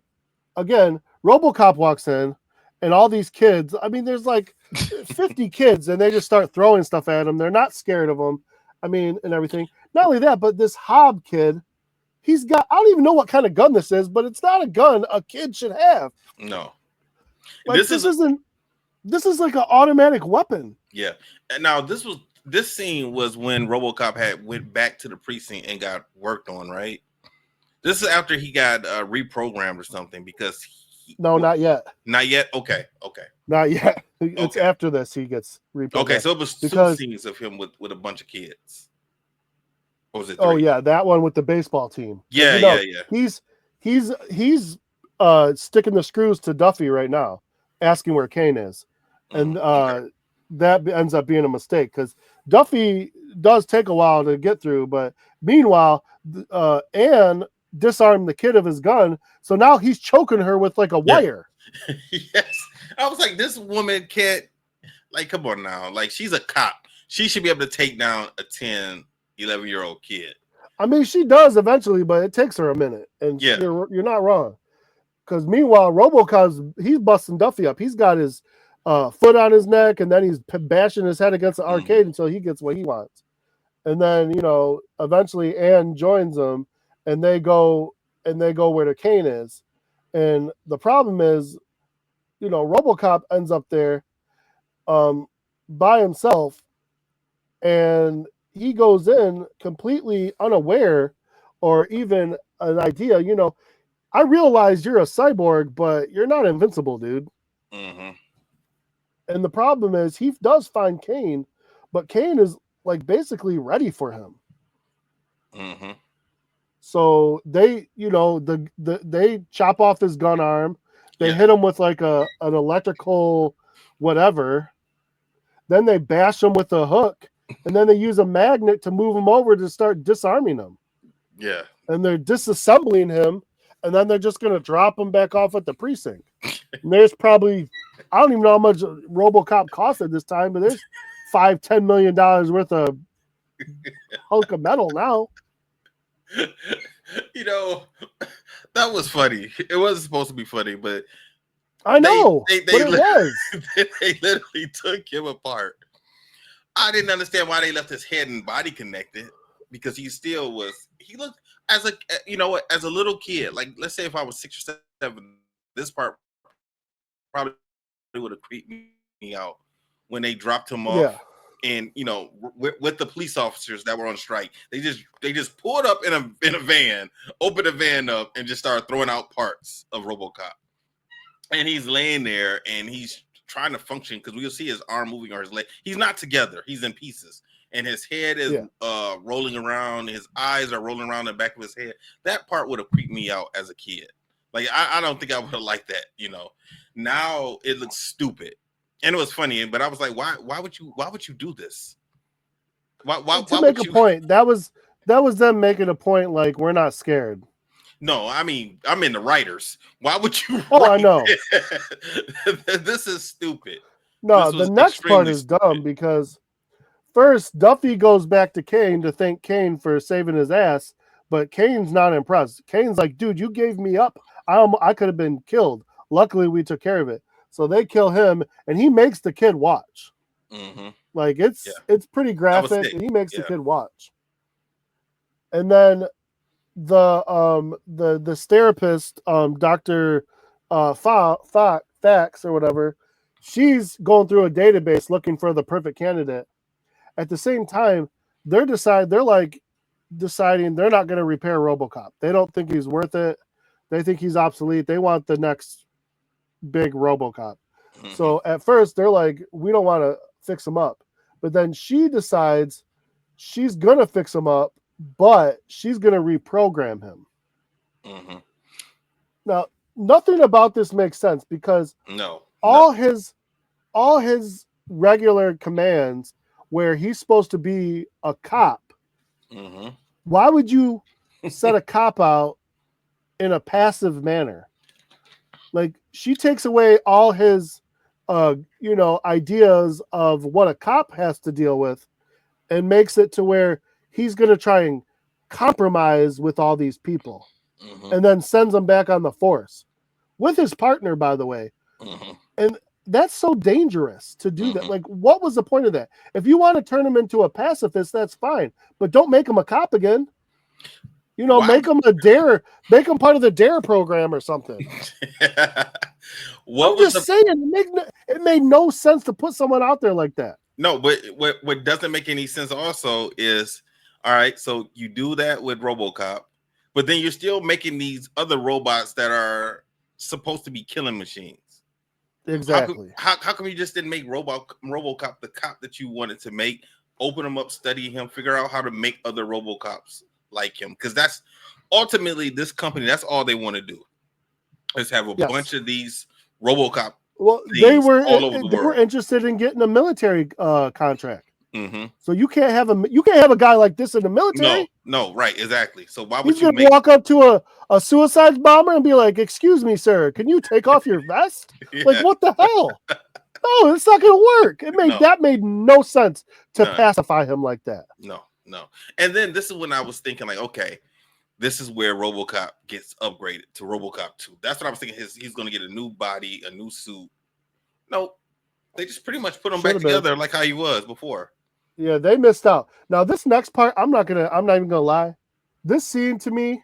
again, RoboCop walks in, and all these kids. I mean, there's like 50 kids, and they just start throwing stuff at him. They're not scared of him. I mean, and everything. Not only that, but this Hobb kid, he's got, I don't even know what kind of gun this is, but it's not a gun a kid should have. No. Like, this is like an automatic weapon. Yeah. And now this scene was when RoboCop went back to the precinct and got worked on, right? This is after he got reprogrammed or something, because not yet. Not yet? Okay. Not yet. It's after this he gets reprogrammed. Okay, so it was two scenes of him with a bunch of kids. Or was it 3? Oh yeah, that one with the baseball team. Yeah. He's sticking the screws to Duffy right now, asking where Kane is. And that ends up being a mistake, because Duffy does take a while to get through, but meanwhile, Ann disarmed the kid of his gun, so now he's choking her with like a wire. Yes. I was like, this woman can't, like, come on now. Like, she's a cop. She should be able to take down a 10, 11-year-old kid. I mean, she does eventually, but it takes her a minute. And you're not wrong. Because meanwhile, RoboCop's, he's busting Duffy up. He's got his foot on his neck, and then he's bashing his head against the arcade until he gets what he wants. And then, eventually Ann joins them, and they go where the Kane is. And the problem is, RoboCop ends up there by himself, and he goes in completely unaware or even an idea. I realize you're a cyborg, but you're not invincible, dude. Mm-hmm. And the problem is he does find Kane, but Kane is like basically ready for him. Mm-hmm. So they, they chop off his gun arm. They hit him with like an electrical whatever. Then they bash him with a hook, and then they use a magnet to move him over to start disarming him. Yeah. And they're disassembling him, and then they're just going to drop him back off at the precinct. And there's probably, I don't even know how much RoboCop cost at this time, but there's $5-10 million worth of hunk of metal now. That was funny. It wasn't supposed to be funny, but I know. But it was. They literally took him apart. I didn't understand why they left his head and body connected, because he looked as a little kid. Like, let's say if I was 6 or 7, this part probably would have creeped me out when they dropped him off. Yeah. And with the police officers that were on strike, they just pulled up in a van, opened the van up, and just started throwing out parts of RoboCop. And he's laying there, and he's trying to function, because we'll see his arm moving or his leg. He's not together; he's in pieces, and his head is rolling around. His eyes are rolling around the back of his head. That part would have creeped me out as a kid. Like, I don't think I would have liked that. Now it looks stupid. And it was funny, but I was like, why would you do this? Why make a point. That was them making a point, like, we're not scared. No, I mean, I'm in the writers. Why would you? I know. This is stupid. No, the next part is dumb, because first Duffy goes back to Kane to thank Kane for saving his ass, but Kane's not impressed. Kane's like, dude, you gave me up. I could have been killed. Luckily, we took care of it. So they kill him, and he makes the kid watch. Mm-hmm. Like, it's pretty graphic, and he makes the kid watch. And then, this therapist, Dr. Fax or whatever, she's going through a database looking for the perfect candidate. At the same time, they're like deciding they're not going to repair RoboCop. They don't think he's worth it. They think he's obsolete. They want the next big RoboCop. Mm-hmm. So at first they're like, we don't want to fix him up. But then she decides she's going to fix him up, but she's going to reprogram him. Mm-hmm. Now, nothing about this makes sense because No. all his regular commands where he's supposed to be a cop, Mm-hmm. why would you set a cop out in a passive manner? Like, she takes away all his ideas of what a cop has to deal with and makes it to where he's going to try and compromise with all these people, Mm-hmm. and then sends them back on the force with his partner, by the way. Mm-hmm. And that's so dangerous to do that. Mm-hmm. Like, what was the point of that? If you want to turn him into a pacifist, that's fine, but don't make him a cop again. Why? Make him make him part of the DARE program or something. What I'm was just saying, it made no sense to put someone out there like that. No, but what doesn't make any sense also is, all right, so you do that with RoboCop, but then you're still making these other robots that are supposed to be killing machines. Exactly. How come you just didn't make RoboCop the cop that you wanted to make? Open him up, study him, figure out how to make other RoboCops like him, because that's ultimately this company. That's all they want to do is have a bunch of these RoboCop. Well, they were interested in getting a military contract. Mm-hmm. So you can't have a guy like this in the military. No, right, exactly. So why would he's gonna walk up to a suicide bomber and be like, "Excuse me, sir, can you take off your vest?" Yeah. Like, what the hell? No, it's not gonna work. That made no sense to pacify him like that. No. And then this is when I was thinking, like, okay, this is where RoboCop gets upgraded to RoboCop 2. That's what I was thinking. He's going to get a new body, a new suit. No, they just pretty much put him back together like how he was before. Yeah, they missed out. Now this next part, I'm not even gonna lie. This scene to me,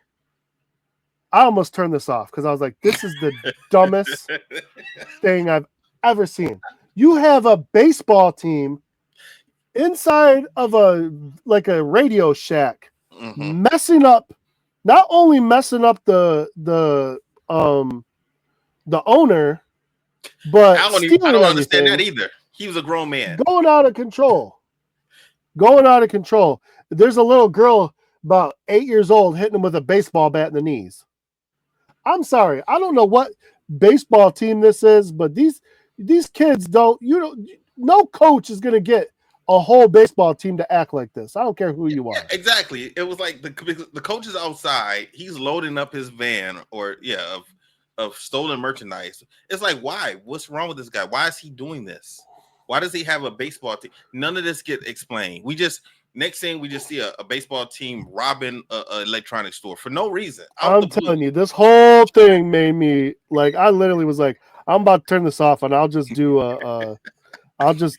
I almost turned this off because I was like, this is the dumbest thing I've ever seen. You have a baseball team inside of a Radio Shack, not only messing up the owner, but I don't understand that either. He was a grown man. Going out of control. There's a little girl about 8 years old hitting him with a baseball bat in the knees. I'm sorry, I don't know what baseball team this is, but these kids no coach is going to get a whole baseball team to act like this. I don't care who you are. Yeah, exactly. It was like the coach is outside. He's loading up his van of stolen merchandise. It's like, why? What's wrong with this guy? Why is he doing this? Why does he have a baseball team? None of this get explained. Next thing we just see a baseball team robbing an electronics store for no reason. I'm telling you, this whole thing made me like, I literally was like, I'm about to turn this off and I'll just do I'll just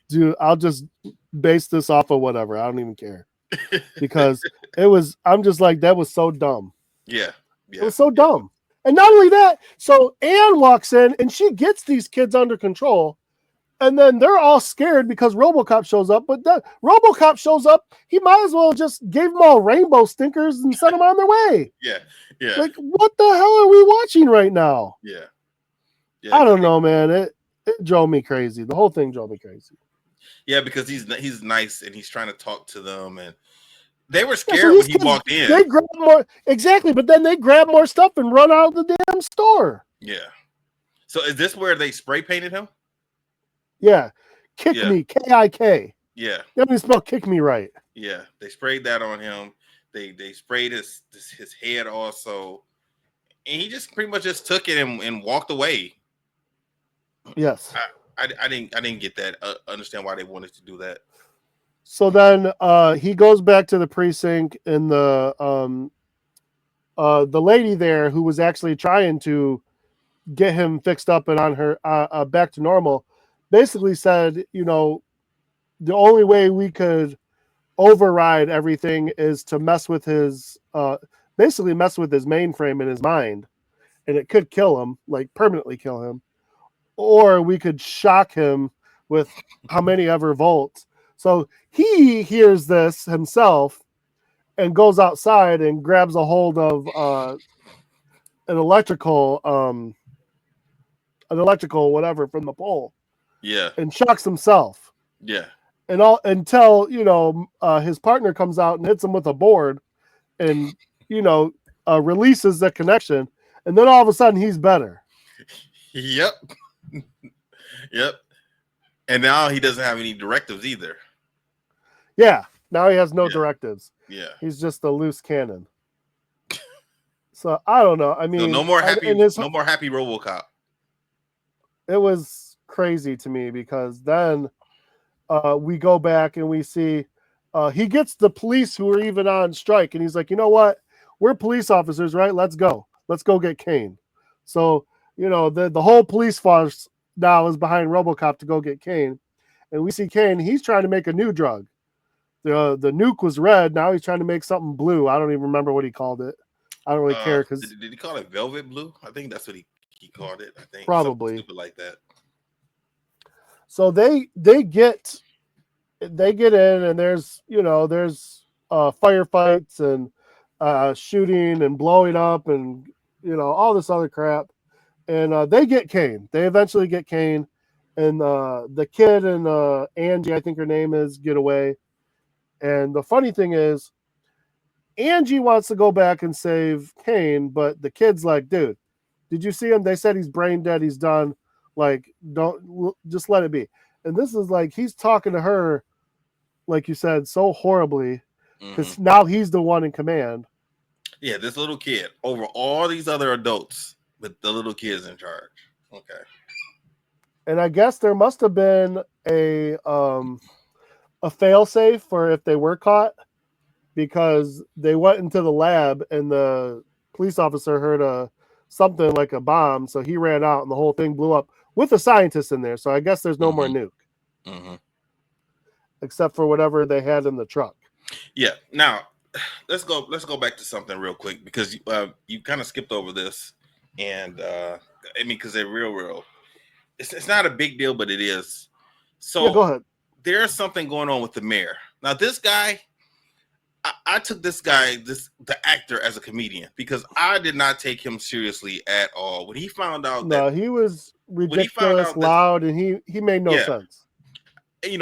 base this off of whatever. I don't even care. Because I'm just like, that was so dumb. Yeah. It was so dumb. And not only that, so Anne walks in and she gets these kids under control. And then they're all scared because RoboCop shows up. But RoboCop shows up, he might as well just gave them all rainbow stickers and sent them on their way. Yeah. Like, what the hell are we watching right now? Yeah. I don't know, man. It drove me crazy. The whole thing drove me crazy. Yeah, because he's nice and he's trying to talk to them, and they were scared when he walked in. They grab more, exactly, but then they grab more stuff and run out of the damn store. Yeah. So is this where they spray painted him? Yeah. Kick me, K-I-K. Yeah. You haven't spelled kick me right. Yeah. They sprayed that on him. They sprayed his head also. And he just pretty much just took it and walked away. Yes. I didn't get that. Understand why they wanted to do that. So then he goes back to the precinct, and the lady there who was actually trying to get him fixed up and on her back to normal basically said, the only way we could override everything is to mess with his basically mess with his mainframe in his mind, and it could kill him, like permanently kill him, or we could shock him with how many ever volts. So he hears this himself and goes outside and grabs a hold of an electrical whatever from the pole Yeah. and shocks himself. Yeah. And all until his partner comes out and hits him with a board and releases the connection, and then all of a sudden he's better. Yep. Yep. And now he doesn't have any directives either. Yeah, now he has no directives. Yeah. He's just a loose cannon. So I don't know. I mean, so no more happy Robocop. It was crazy to me because then we go back and we see he gets the police who are even on strike, and he's like, you know what? We're police officers, right? Let's go get Kane. So the whole police force now is behind Robocop to go get Kane, and we see Kane. He's trying to make a new drug. The nuke was red. Now he's trying to make something blue. I don't even remember what he called it. I don't really care because did he call it Velvet Blue? I think that's what he called it. I think probably something stupid like that. So they get in, and there's firefights and shooting and blowing up and all this other crap, and they get Kane. They eventually get Kane, and the kid and Angie, I think her name is, get away. And the funny thing is, Angie wants to go back and save Kane, but the kid's like, dude, did you see him? They said he's brain dead. He's done. Like, don't, just let it be. And this is like, he's talking to her, like you said, so horribly, because now he's the one in command. Yeah, this little kid over all these other adults, but the little kid's in charge. Okay. And I guess there must have been a fail-safe for if they were caught, because they went into the lab and the police officer heard something like a bomb, so he ran out and the whole thing blew up with a scientist in there. So I guess there's no more nuke, except for whatever they had in the truck. Yeah. Now let's go back to something real quick, because you kind of skipped over this, and I mean, because they're real. It's not a big deal, but it is. So yeah, go ahead. There's something going on with the mayor. Now, this guy, I took this guy, the actor, as a comedian, because I did not take him seriously at all. When he found out that he was ridiculous, loud, and he made no sense. When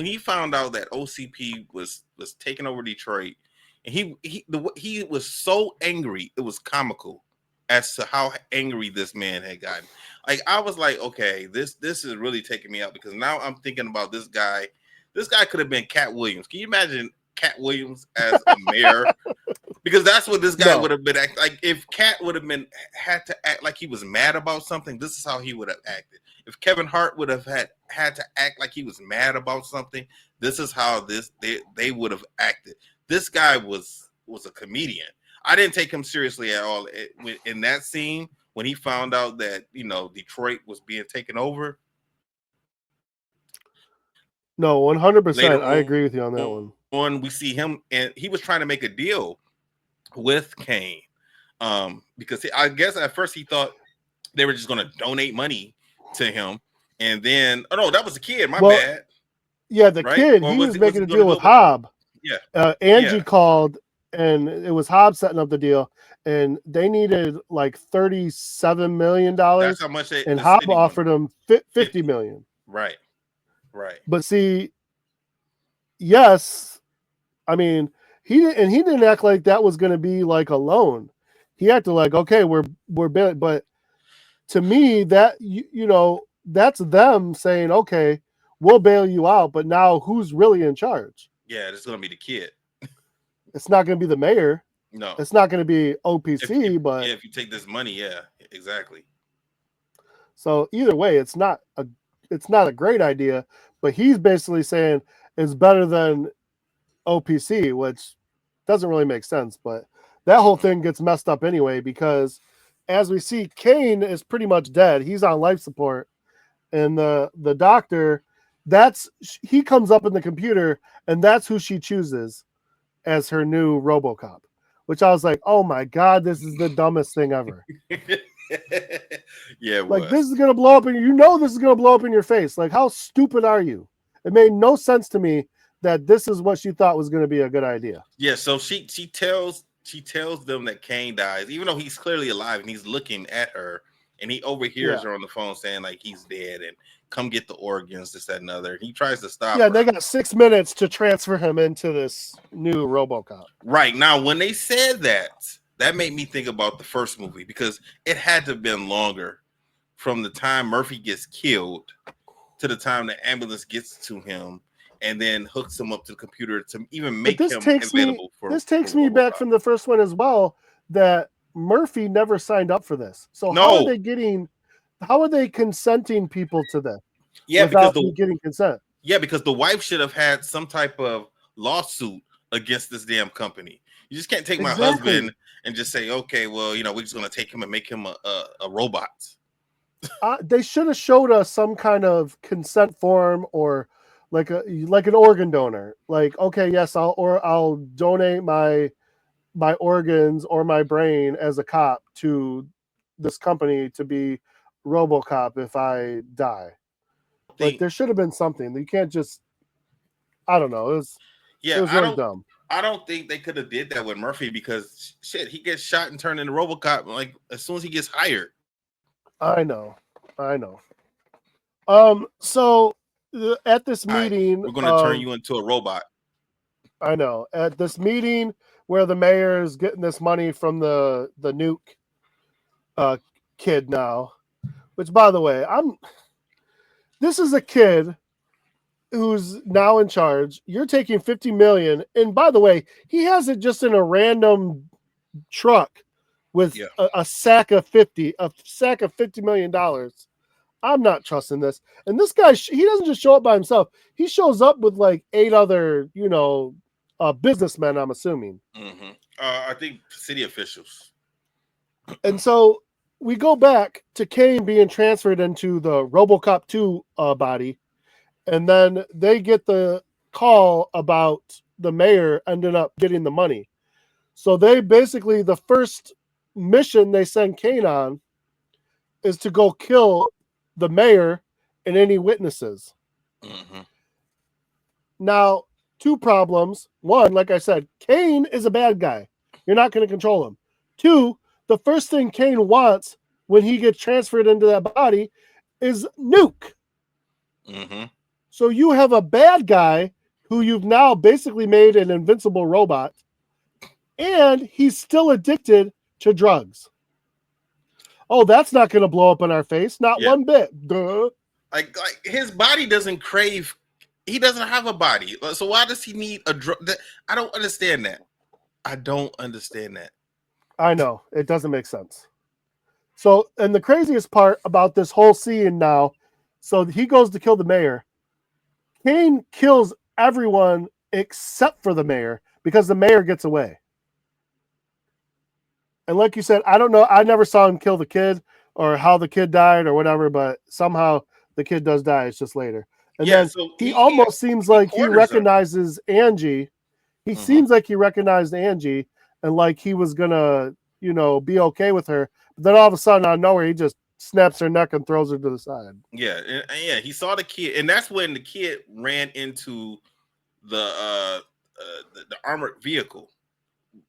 he found out that OCP was taking over Detroit, and he was so angry, it was comical as to how angry this man had gotten. Like, I was like, okay, this is really taking me out, because now I'm thinking about this guy. This guy could have been Cat Williams. Can you imagine Cat Williams as a mayor? Because that's what this guy would have been. Like, if Cat would have had to act like he was mad about something, this is how he would have acted. If Kevin Hart would have had to act like he was mad about something, this is how they would have acted. This guy was a comedian. I didn't take him seriously at all in that scene when he found out that Detroit was being taken over. No, 100%. I agree with you on that one. We see him, and he was trying to make a deal with Kane, because I guess at first he thought they were just going to donate money to him, and then that was the kid. My bad. Yeah, the kid. He was making a deal with Hobb. Yeah, Angie called, and it was Hobb setting up the deal, and they needed like $37 million. That's how much and Hobb offered him $50 million. Right. But see, yes, I mean, he didn't act like that was going to be like a loan. He acted like, okay, we're big. But to me, that that's them saying, okay, we'll bail you out. But now, who's really in charge? Yeah, it's going to be the kid. It's not going to be the mayor. No, it's not going to be OPC. But if you take this money, yeah, exactly. So either way, it's not a great idea, but he's basically saying it's better than OPC, which doesn't really make sense. But that whole thing gets messed up anyway, because as we see, Kane is pretty much dead. He's on life support, and the doctor, he comes up in the computer, and that's who she chooses as her new Robocop. which I was like, oh my God, this is the dumbest thing ever. Yeah, it Like, was. this is going to blow up, and this is going to blow up in your face. Like, how stupid are you? It made no sense to me that this is what she thought was going to be a good idea. Yeah, so she tells them that Kane dies, even though he's clearly alive and he's looking at her, and he overhears her on the phone saying like he's dead and come get the organs, this, that, and other. He tries to stop her. They got 6 minutes to transfer him into this new Robocop. Right now, when they said that made me think about the first movie because it had to have been longer from the time Murphy gets killed to the time the ambulance gets to him and then hooks him up to the computer to even make him available for. This takes me back from the first one as well. That Murphy never signed up for this. So No. how are they consenting people to this? Yeah, without getting consent. Yeah, because the wife should have had some type of lawsuit against this damn company. You just can't take my husband and just say, okay, well, we're just gonna take him and make him a robot. They should have showed us some kind of consent form or like an organ donor. Like, okay, yes, I'll donate my organs or my brain as a cop to this company to be Robocop if I die. Like, there should have been something. You can't just, I don't know. It was really dumb. I don't think they could have did that with Murphy because shit, he gets shot and turned into Robocop like as soon as he gets hired. I know. So at this meeting, we're going to turn you into a robot. I know. At this meeting where the mayor is getting this money from the nuke kid now, which, by the way, this is a kid who's now in charge. You're taking $50 million, and by the way, he has it just in a random truck with a sack of $50 million. I'm not trusting this. And this guy, he doesn't just show up by himself. He shows up with like 8 other, businessmen, I'm assuming. Mm-hmm. I think city officials. And so we go back to Kane being transferred into the Robocop 2 body. And then they get the call about the mayor ended up getting the money. So they basically, the first mission they send Kane on is to go kill the mayor and any witnesses. Mm-hmm. Now, 2 problems. 1, like I said, Kane is a bad guy. You're not going to control him. 2, the first thing Kane wants when he gets transferred into that body is nuke. Mm-hmm. So you have a bad guy who you've now basically made an invincible robot, and he's still addicted to drugs. Oh, that's not going to blow up in our face. Not one bit. Duh. Like his body doesn't crave. He doesn't have a body. So why does he need a drug? I don't understand that. I know. It doesn't make sense. So, and the craziest part about this whole scene now, so he goes to kill the mayor. Kane kills everyone except for the mayor because the mayor gets away. And like you said, I don't know. I never saw him kill the kid or how the kid died or whatever, but somehow the kid does die. It's just later. And then so he almost seems like he recognizes Angie. He seems like he recognized Angie and like he was going to, be okay with her. But then all of a sudden, out of nowhere, he just snaps her neck and throws her to the side. Yeah. He saw the kid. And that's when the kid ran into the armored vehicle.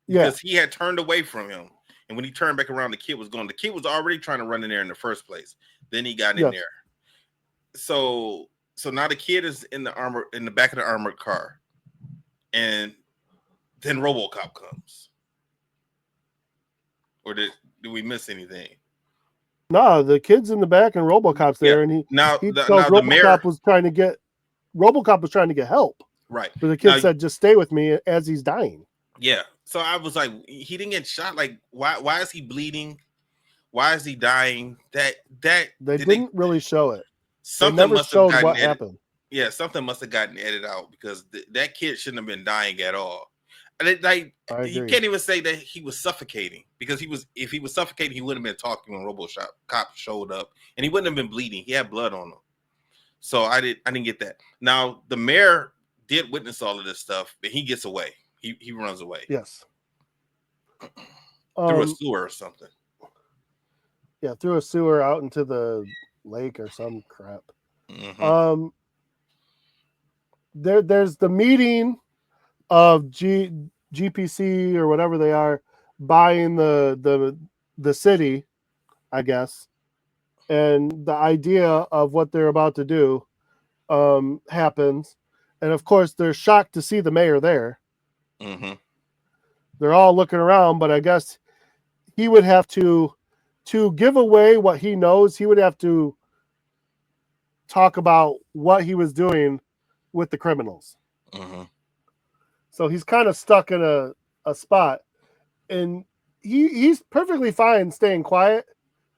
Because he had turned away from him. And when he turned back around, the kid was gone. The kid was already trying to run in there in the first place. Then he got in there. So now the kid is in the back of the armored car. And then Robocop comes. Or did we miss anything? No, the kid's in the back and Robocop's there, and Robocop was trying to get help. Right. But the kid said, "Just stay with me," as he's dying. Yeah. So I was like, he didn't get shot. Like, why is he bleeding? Why is he dying? They didn't really show it. Something they never showed what happened. Yeah, something must have gotten edited out because that kid shouldn't have been dying at all. And you can't even say that he was suffocating because if he was suffocating, he wouldn't have been talking when Robocop showed up, and he wouldn't have been bleeding. He had blood on him. So I didn't get that. Now the mayor did witness all of this stuff, but he gets away. He runs away. Yes. Through a Um, sewer or something. yeah, through a sewer out into the lake or some crap. Mm-hmm. Um, there's the meeting of GPC or whatever they are buying the city, I guess, and the idea of what they're about to do happens, and of course they're shocked to see the mayor there. Mm-hmm. They're all looking around, but I guess he would have to give away what he knows. He would have to talk about what he was doing with the criminals. Mm-hmm. So he's kind of stuck in a spot, and he's perfectly fine staying quiet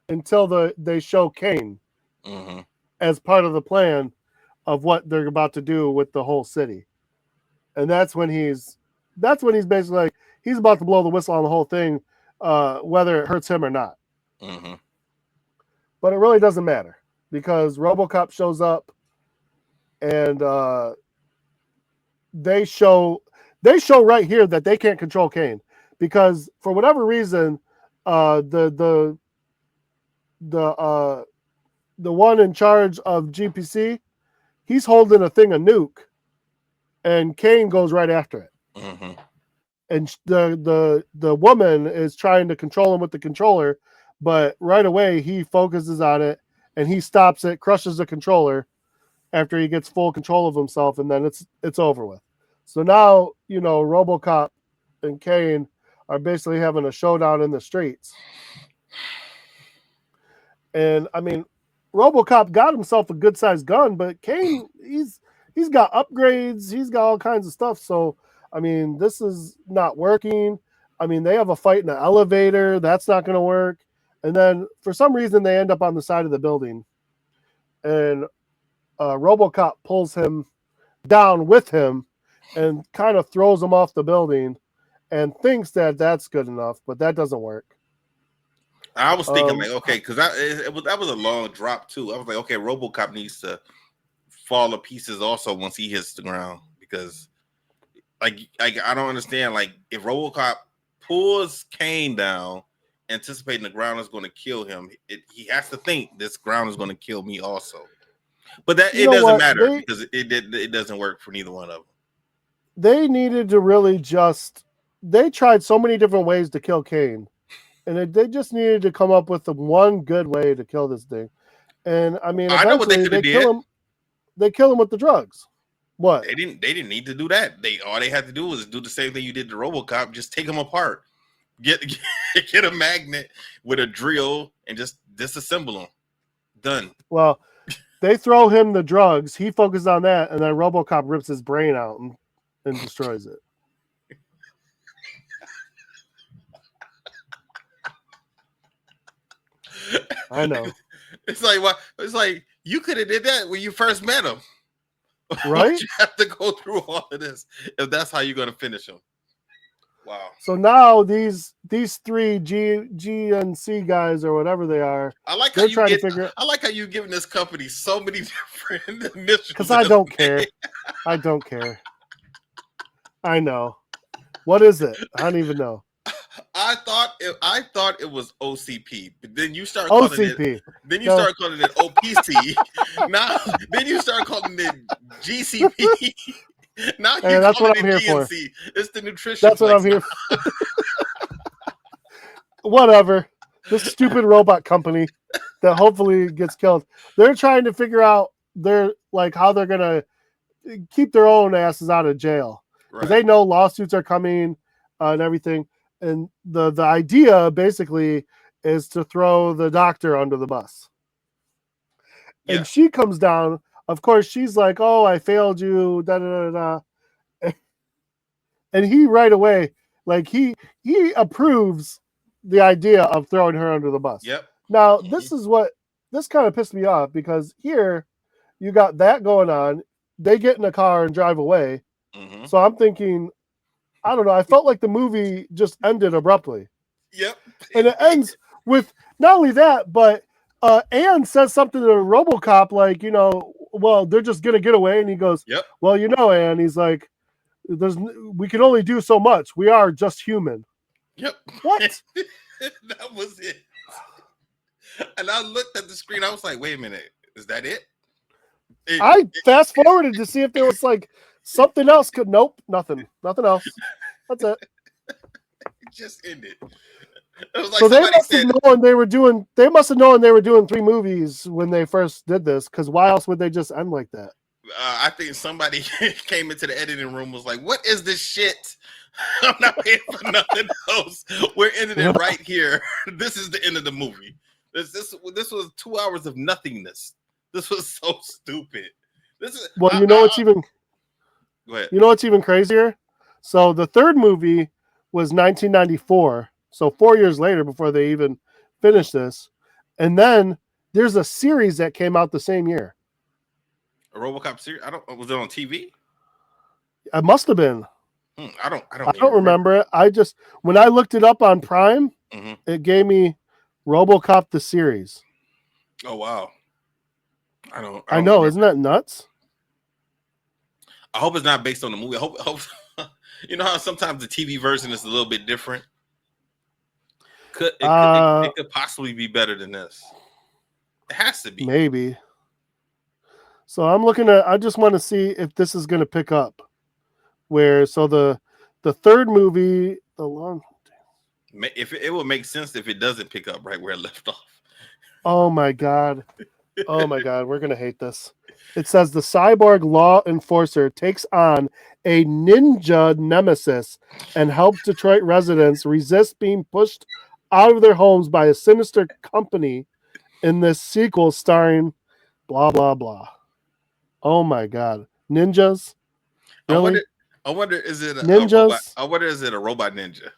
until they show Kane Mm-hmm. as part of the plan of what they're about to do with the whole city. And that's when he's basically like he's about to blow the whistle on the whole thing, whether it hurts him or not. Mm-hmm. But it really doesn't matter because Robocop shows up and they show right here that they can't control Kane because for whatever reason, the the one in charge of GPC, he's holding a thing of nuke, and Kane goes right after it. Mm-hmm. And the woman is trying to control him with the controller, but right away he focuses on it and he stops it, crushes the controller after he gets full control of himself, and then it's over with. So now RoboCop and Kane are basically having a showdown in the streets. And I mean, RoboCop got himself a good sized gun, but Kane he's got upgrades, he's got all kinds of stuff. So I mean, this is not working. I mean, they have a fight in the elevator, that's not going to work. And then for some reason they end up on the side of the building, and RoboCop pulls him down with him and kind of throws him off the building, and thinks that that's good enough, but that doesn't work. I was thinking like, okay, because that was a long drop too. I was like, okay, RoboCop needs to fall to pieces also once he hits the ground because, like I don't understand. Like, if RoboCop pulls Kane down, anticipating the ground is going to kill him, he has to think this ground is going to kill me also. But that it doesn't matter because it doesn't work for neither one of them. They needed to really they tried so many different ways to kill Kane, and they just needed to come up with the one good way to kill this thing. And I mean, I know what eventually they kill him. They kill him with the drugs. What? They didn't need to do that. All they had to do was do the same thing you did to RoboCop. Just take them apart. Get a magnet with a drill and just disassemble them. Done. Well, they throw him the drugs. He focuses on that, and then RoboCop rips his brain out and destroys it. I know. It's like you could have did that when you first met him. Right? You have to go through all of this if that's how you're gonna finish him. Wow. So now these three GNC guys or whatever they are, I like how you're giving this company so many different initials. Because I don't care. I don't care. I know. What is it? I don't even know. I thought it was OCP, but then you start calling OCP. Start calling it OPC. Now then you start calling it GCP. Now that's what I'm here GNC. for. It's the nutrition. That's what I'm here for. Whatever. This stupid robot company that hopefully gets killed. They're trying to figure out how they're gonna keep their own asses out of jail. Because they know lawsuits are coming and everything. And the idea basically is to throw the doctor under the bus. Yeah. And she comes down. Of course, she's like, "Oh, I failed you." Da da da da. And he right away, like he approves the idea of throwing her under the bus. Yep. Now this kind of pissed me off because here you got that going on. They get in a car and drive away. Mm-hmm. So I'm thinking, I don't know. I felt like the movie just ended abruptly. Yep. And it ends with not only that, but Anne says something to RoboCop like, well, they're just going to get away. And he goes, yep. Well, Anne, he's like, we can only do so much. We are just human. Yep. What? That was it. And I looked at the screen. I was like, wait a minute. Is that it? I fast forwarded to see if there was like something else. Nope, nothing else. That's it. It just ended. It was like So they somebody must said, have known they were doing. They must have known they were doing 3 movies when they first did this. Because why else would they just end like that? I think somebody came into the editing room, was like, what is this shit? I'm not paying for nothing else. We're ending it right here. This is the end of the movie. This was 2 hours of nothingness. This was so stupid. This is Well, you know what's even. Go ahead. You know what's even crazier? So the third movie was 1994. So 4 years later, before they even finished this, and then there's a series that came out the same year. A RoboCop series? Was it on TV? It must have been. I don't remember it. I just when I looked it up on Prime, it gave me RoboCop the series. Oh wow! I don't know. Remember. Isn't that nuts? I hope it's not based on the movie. I hope you know how sometimes the TV version is a little bit different. It could possibly be better than this. It has to be. Maybe. So I'm looking at. I just want to see if this is going to pick up. The third movie, if it will make sense if it doesn't pick up right where it left off. Oh my god. Oh my god, we're gonna hate this. It says the cyborg law enforcer takes on a ninja nemesis and helps Detroit residents resist being pushed out of their homes by a sinister company in this sequel starring blah blah blah. Oh my god. Ninjas? Really? I wonder is it a ninjas? robot? I wonder is it a robot ninja?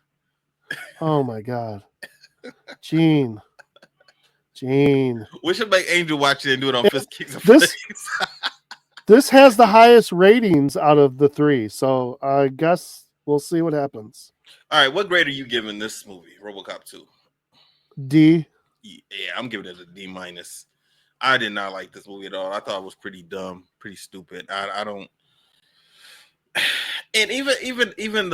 Oh my god. Gene. We should make Angel watch it and do it on Fist Kicks. This has the highest ratings out of the 3, so I guess we'll see what happens. All right, what grade are you giving this movie, RoboCop 2? D. Yeah, I'm giving it a D minus. I did not like this movie at all. I thought it was pretty dumb, pretty stupid. I don't. And even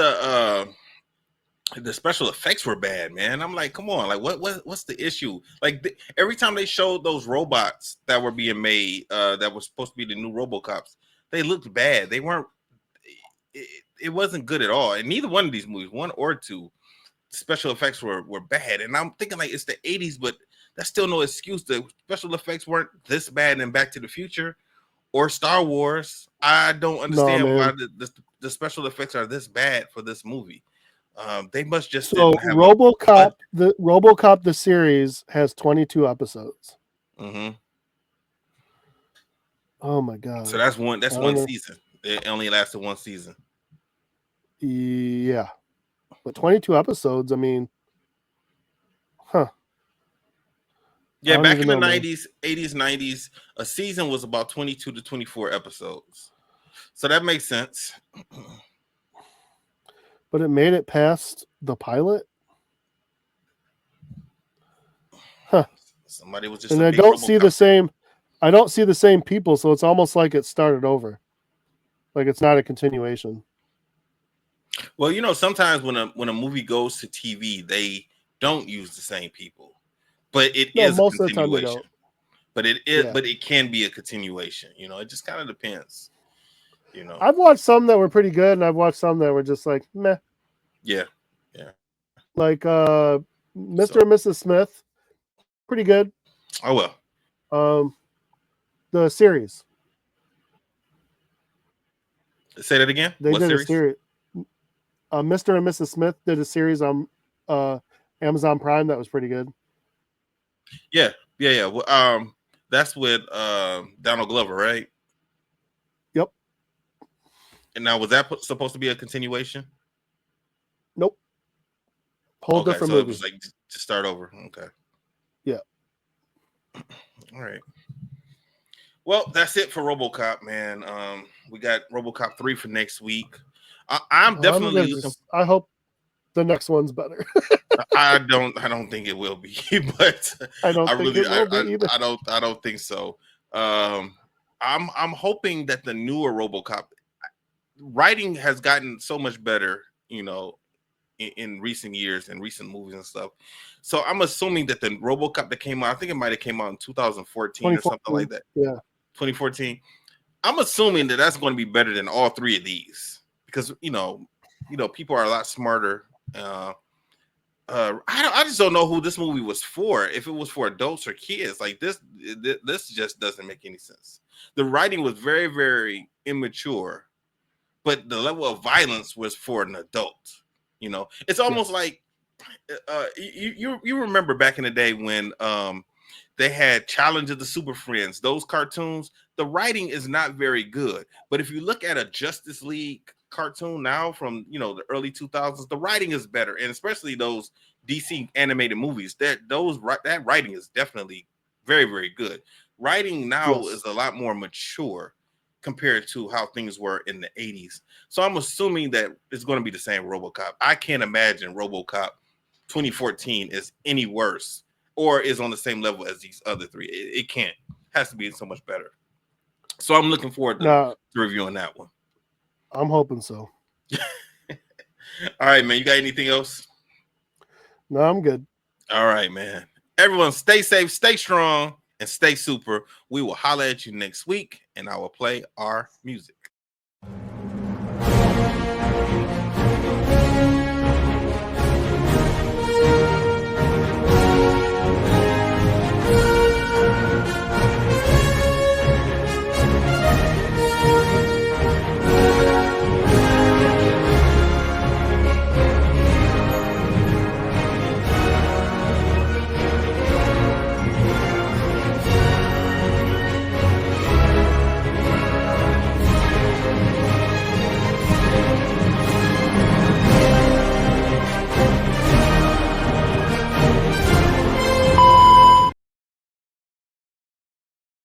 the special effects were bad, man. I'm like, come on, like what's the issue? Like every time they showed those robots that were being made, that was supposed to be the new RoboCops, they looked bad. They weren't. It wasn't good at all. And neither one of these movies, 1 or 2, special effects were bad. And I'm thinking like it's the 80s, but that's still no excuse. The special effects weren't this bad in Back to the Future or Star Wars. I don't understand why the special effects are this bad for this movie. They must just RoboCop. The RoboCop the series has 22 episodes. Mm-hmm. Oh my god! So that's one season. It only lasted 1 season. Yeah, but 22 episodes. I mean, Yeah, back in the 90s, 80s, 90s, a season was about 22 to 24 episodes. So that makes sense. But it made it past the pilot. Somebody was just. And I don't see the same. I don't see the same people, so it's almost like it started over. Like it's not a continuation. Well, you know, sometimes when a movie goes to TV, they don't use the same people, but it is a continuation. But it is, but it can be a continuation. You know, it just kind of depends. You know, I've watched some that were pretty good, and I've watched some that were just like meh. Yeah. Like Mr. and Mrs. Smith, pretty good. Oh well. The series. Say that again. They did a series. Mr. and Mrs. Smith did a series on Amazon Prime that was pretty good. Yeah. Well, that's with Donald Glover, right? Yep. And now, was that supposed to be a continuation? Nope. Whole different movie. It was like to start over. Okay. Yeah. All right. Well, that's it for RoboCop, man. We got RoboCop 3 for next week. I'm definitely. I hope the next one's better. I don't think it will be, but I don't think so. I'm hoping that the newer RoboCop writing has gotten so much better, you know, in recent years and recent movies and stuff. So I'm assuming that the RoboCop that came out, I think it might have came out in 2014 or something like 2014. that. Yeah. 2014. I'm assuming that that's going to be better than all three of these because people are a lot smarter. I just don't know who this movie was for. If it was for adults or kids, like this just doesn't make any sense. The writing was very, very immature, but the level of violence was for an adult. It's almost Yes. like you remember back in the day when they had Challenge of the Super Friends, those cartoons. The writing is not very good, but if you look at a Justice League cartoon now from the early 2000s, the writing is better, and especially those DC animated movies. That writing is definitely very, very good. Writing now is Yes. a lot more mature compared to how things were in the 80s. So I'm assuming that it's going to be the same RoboCop. I can't imagine RoboCop 2014 is any worse or is on the same level as these other three. It can't. It has to be so much better. So I'm looking forward to Nah, reviewing that one. I'm hoping so. All right, man. You got anything else? No, I'm good. All right, man. Everyone stay safe, stay strong, and stay super. We will holler at you next week, and I will play our music.